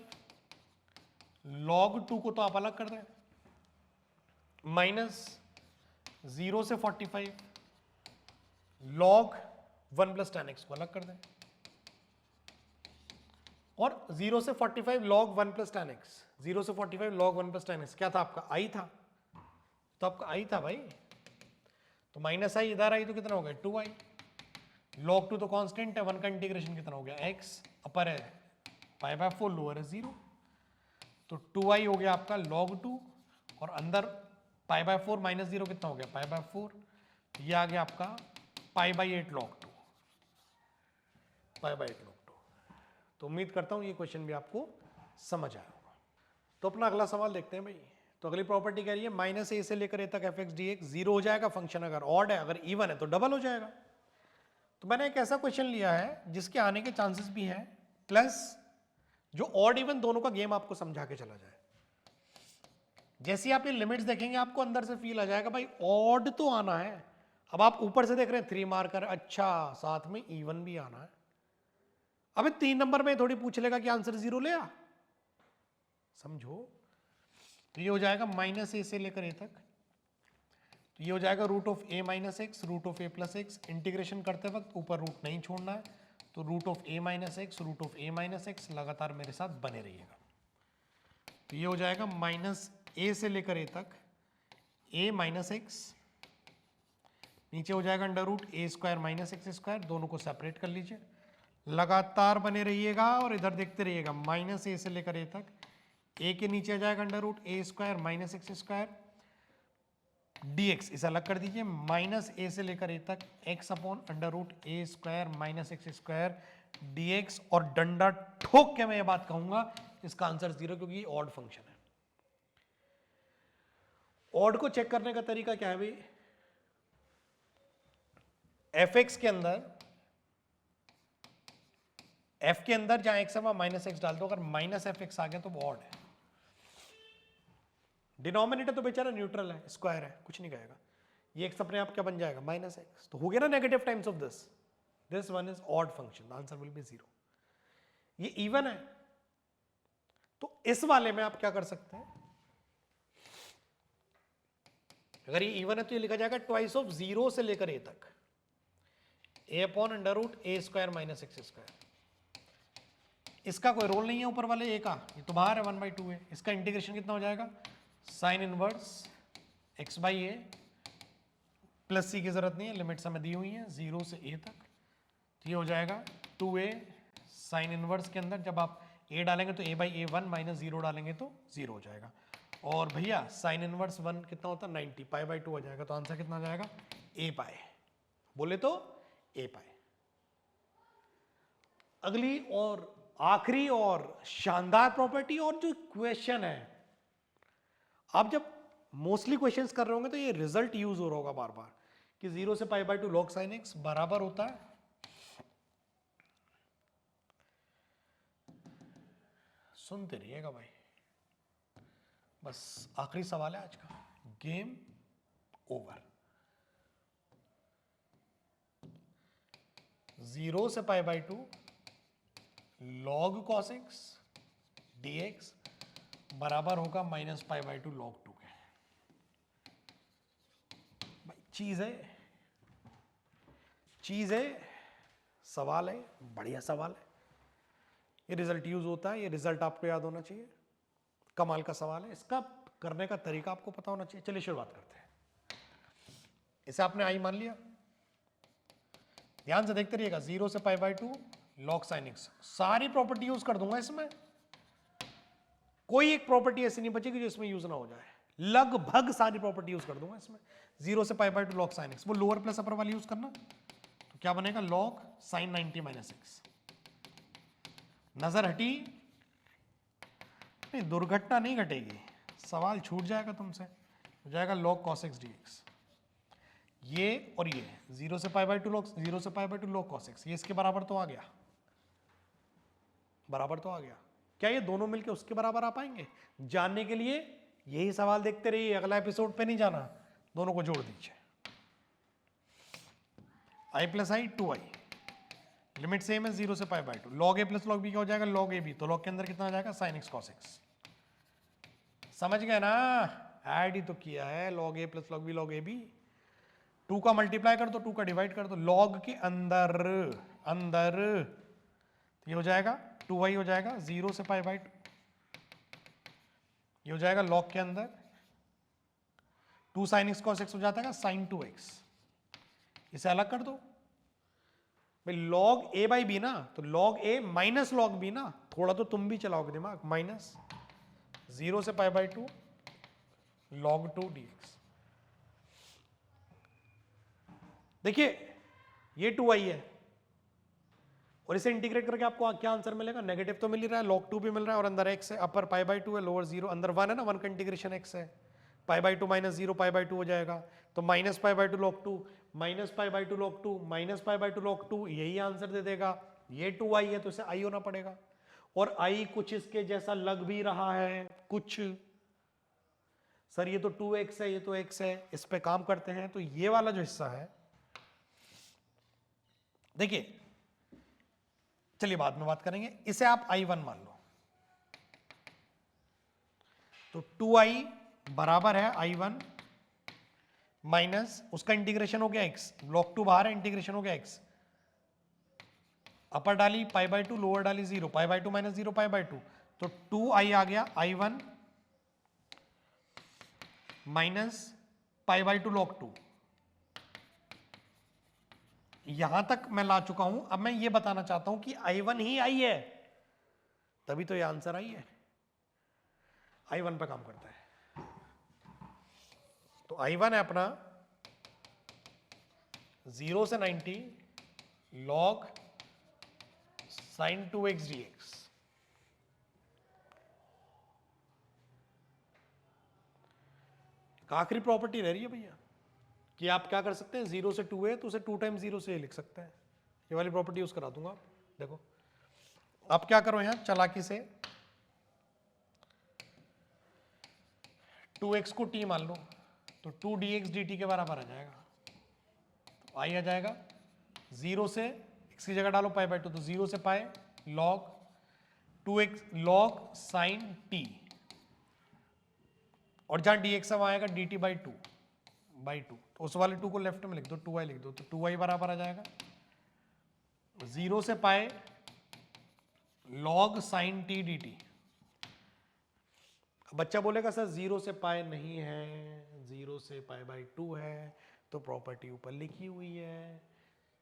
log 2 को तो आप अलग कर दें, माइनस 0 से 45 log 1 प्लस tan x को अलग कर दें, और 0 से 45 log 1 प्लस tan x, 0 से 45 log 1 प्लस tan x क्या था आपका i था, तो आपका i था भाई, तो माइनस आई इधर आई तो कितना हो गया 2i, log 2 तो कांस्टेंट है, 1 का इंटीग्रेशन कितना हो गया x, अपर है π/4, लोअर है 0, तो 2i हो गया आपका log 2, और अंदर π/4 माइनस 0 कितना हो गया π/4, ये आ गया आपका π/8 log 2, π/8 log 2। तो उम्मीद करता हूं ये क्वेश्चन भी आपको समझ आया होगा। तो अपना अगला सवाल देखते हैं भाई। तो अगली प्रॉपर्टी कह रही है माइनस ए से लेकर ए तक fx dx 0 हो जाएगा, फंक्शन अगर ऑड है, अगर इवन है तो डबल हो जाएगा। तो मैंने एक ऐसा क्वेश्चन लिया है जिसके आने के चांसेस भी हैं, प्लस जो ऑड इवन दोनों का गेम आपको समझा के चला जाए। जैसे ही आप ये लिमिट्स देखेंगे आपको अंदर से फील आ जाएगा भाई ऑड तो आना है। अब आप ऊपर से देख रहे हैं 3 मार्कर, अच्छा साथ में इवन भी आना है। अबे 3 नंबर में थोड़ी पूछ लेगा कि आंसर 0 ले आ, समझो। तो ये हो जाएगा माइनस ए से लेकर ए तक, तो ये हो जाएगा root of a minus x, root of a plus x. Integration करते वक्त ऊपर रूट नहीं छोड़ना है, तो root of a minus x, root of a minus x, लगातार मेरे साथ बने रहिएगा। तो ये हो जाएगा माइनस a से लेकर a तक a माइनस एक्स, नीचे हो जाएगा under root a square minus x square, दोनों को सेपरेट कर लीजिए, लगातार बने रहिएगा और इधर देखते रहिएगा। माइनस a से लेकर a तक a के नीचे आ जाएगा under root a square minus x square dx, इसे अलग कर दीजिए। माइनस a से लेकर a तक x upon under root a square minus x square dx, और डंडा ठोक के मैं ये बात कहूंगा इसका आंसर 0, क्योंकि ये ऑड फंक्शन है। ऑड को चेक करने का तरीका क्या है भाई, fx के अंदर, f के अंदर जहां x है वहां माइनस एक्स डाल दो, अगर माइनस fx आ गया तो वो ऑड है। डिनोमिनेटर तो बेचारा न्यूट्रल है, स्क्वायर है, कुछ नहीं कहेगा। ये x अपने आप क्या बन जाएगा माइनस एक्स, तो हो गया ना negative times of this, this one is odd function, the answer will be 0। ये इवन है, तो इस वाले में आप क्या कर सकते हैं, अगर ये इवन है तो ये लिखा जाएगा ट्वाइस ऑफ 0 से लेकर a तक a upon under root a square minus x square. इसका कोई रोल नहीं है ऊपर वाले a का, ये तो बाहर है 1/2 है। इसका इंटीग्रेशन कितना हो जाएगा, sine inverse X by A plus C की जरूरत नहीं है, लिमिट्स हमें दी हुई है 0 से a तक। तो ये हो जाएगा 2a साइन इनवर्स के अंदर जब आप a डालेंगे तो a बाई ए 1 माइनस 0 डालेंगे तो 0 हो जाएगा। और भैया साइन इनवर्स 1 कितना होता है 90, पाई बाई 2 हो जाएगा। तो आंसर कितना आ जाएगा a पाई, बोले तो a पाई। अगली और आखिरी और शानदार प्रॉपर्टी और जो क्वेश्चन है, आप जब मोस्टली क्वेश्चंस कर रहे होंगे तो ये रिजल्ट यूज हो रहा होगा बार बार कि 0 से pi by 2 log sin x बराबर होता है, सुनते रहिएगा भाई, बस आखिरी सवाल है आज का, गेम ओवर। 0 से pi by 2 log cos x dx बराबर होगा माइनस पाई बाई 2 log 2 के। भाई चीज है, सवाल है, बढ़िया सवाल है, ये रिजल्ट यूज होता है, ये रिजल्ट आपको याद होना चाहिए, कमाल का सवाल है, इसका करने का तरीका आपको पता होना चाहिए। चलिए शुरुआत करते हैं। इसे आपने आई मान लिया, ध्यान से देखते रहिएगा, 0 से pi by 2 log sin x, सारी प्रॉपर्टी यूज कर दूंगा इसमें, कोई एक प्रॉपर्टी ऐसी नहीं बचेगी जो इसमें यूज ना हो जाए, लगभग सारी प्रॉपर्टी यूज कर दूंगा इसमें। 0 से pi by 2 log sin x, वो लोअर प्लस अपर वाली यूज करना, तो क्या बनेगा log sin 90 माइनस x। नजर हटी नहीं, दुर्घटना नहीं घटेगी, सवाल छूट जाएगा तुमसे, हो जाएगा log cos x dx। ये और ये 0 से पाई बाई 2 log 0 से pi by 2 log cos x, ये इसके बराबर तो आ गया, बराबर तो आ गया। क्या ये दोनों मिलके उसके बराबर आ पाएंगे? जानने के लिए यही सवाल देखते रहिए, अगला एपिसोड पे नहीं जाना, दोनों को जोड़ दीजिए। i plus I 2i, limit same है 0 से pi by 2, log a plus log b क्या हो जाएगा log ab, तो log के अंदर कितना आ जाएगा sin x cos x। समझ गए ना, ऐड ही तो किया है, log a plus log b log ab, 2 का मल्टीप्लाई कर दो, 2 का डिवाइड कर दो, log के अंदर ये हो जाएगा 2y हो जाएगा 0 से पाई बाई 2, ये हो जाएगा log के अंदर 2 sin x cos x हो जाता है sin 2x, इसे अलग कर दो भाई, log a बाई बी ना, तो log a minus log b ना, थोड़ा तो तुम भी चलाओगे दिमाग, माइनस 0 से पाई बाई 2 log 2 dx। देखिए ये 2i है और इसे इंटीग्रेट करके आपको क्या आंसर मिलेगा, नेगेटिव तो मिल ही रहा है, log 2 भी मिल रहा है और अंदर x है, अपर पाई बाई 2 है, लोअर 0, अंदर 1 है ना, 1 का इंटीग्रेशन x है, pi by 2 minus 0 pi by 2 हो जाएगा, तो minus pi by 2 log 2 minus pi by 2 log 2 minus pi by 2 log 2, यही आंसर दे देगा। ये 2i है तो इसे i होना पड़ेगा, और i कुछ इसके जैसा लग भी रहा है कुछ, सर ये तो 2x है, ये तो x है, इस पे काम करते हैं। तो ये वाला जो हिस्सा है, देखिए चलिए बाद में बात करेंगे, इसे आप i1 मान लो, तो 2i बराबर है i1 माइनस उसका इंटीग्रेशन हो गया x, log 2 बाहर है, इंटीग्रेशन हो गया x, अपर डाली पाई बाई 2, लोअर डाली 0, pi by 2 minus 0 pi by 2, तो 2i आ गया i1 minus pi by 2 log 2। यहां तक मैं ला चुका हूं, अब मैं ये बताना चाहता हूं कि i1 ही i है, तभी तो ये आंसर आई है, i1 पे काम करता है। तो i1 है अपना 0 से 90 log sin 2x dx। आखिरी प्रॉपर्टी रह रही है भैया कि आप क्या कर सकते हैं, 0 से 2 है तो उसे 2 टाइम्स 0 से लिख सकते हैं, ये वाली प्रॉपर्टी यूज करा दूंगा। देखो आप क्या करो यहां चालाकी से, 2x को t मान लो, तो 2 dx dt के बराबर आ जाएगा, तो आई आ जाएगा 0 से x की जगह डालो पाई बाई 2, तो 0 से पाई log 2x log sin t, और जहां dx है वहां आएगा dt बाई 2 तो उस वाले 2 को लेफ्ट में लिख दो, 2i लिख दो, तो 2i बराबर आ जाएगा 0 से पाए log sin t dt। बच्चा बोलेगा सर 0 से पाई नहीं है, 0 से π/2 है, तो प्रॉपर्टी ऊपर लिखी हुई है,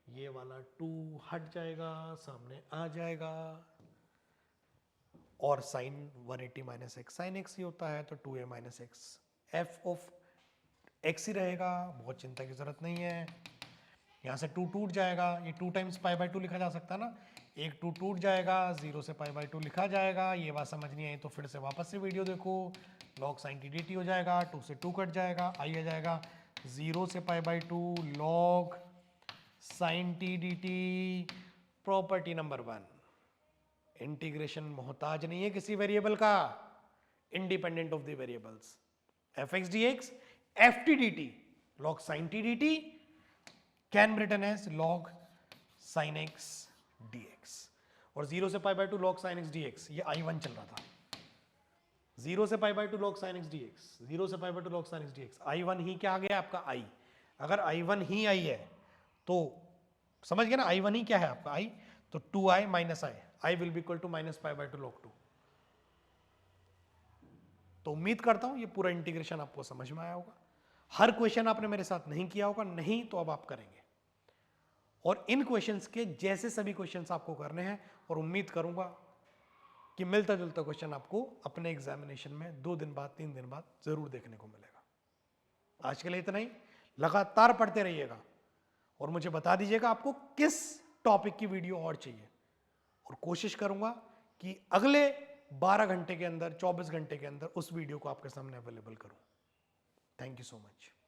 ये वाला 2 हट जाएगा, सामने आ जाएगा, और sine 180 minus X sine X ही होता है, तो 2a minus X F of X ही रहेगा, बहुत चिंता की जरूरत नहीं है। यहाँ से 2 टूट जाएगा, ये 2 टाइम्स π/2 लिखा जा सकता है ना, एक 2 टूट जाएगा, 0 से π/2 लिखा जाएगा। ये बात समझ नहीं आई तो फिर से वापस से वीडियो देखो, log sin t dt हो जाएगा, 2 से 2 कट जाएगा, आई आ जाएगा 0 से π/2 log sin t dt। Property number 1, integration मोहताज नहीं है किसी वेरिएबल का, independent of the variables. F x d x f t d t log sin t dt can be written as log sin x dx, और 0 से π/2 log sin x dx, ये I1 चल रहा था, 0 से π/2 log sin x dx, 0 से π/2 log sin x dx, I1 ही क्या आ गया आपका I। अगर I1 ही I है तो समझ गए ना, I1 ही क्या है आपका I, तो 2i minus I will be equal to minus π/2 log 2। तो उम्मीद करता हूं ये पूरा इंटीग्रेशन आपको समझ में आया होगा। हर क्वेश्चन आपने मेरे साथ नहीं किया होगा, नहीं तो अब आप करेंगे, और इन क्वेश्चंस के जैसे सभी क्वेश्चंस आपको करने हैं, और उम्मीद करूंगा कि मिलता जुलता क्वेश्चन आपको अपने एग्जामिनेशन में 2 दिन बाद 3 दिन बाद जरूर देखने को मिलेगा। आज के लिए इतना ही, लगातार पढ़ते रहिएगा और मुझे बता दीजिएगा आपको किस टॉपिक की वीडियो और चाहिए, और कोशिश करूंगा कि अगले 12 घंटे के अंदर, 24 घंटे के अंदर उस वीडियो को आपके सामने अवेलेबल करूं। Thank you so much.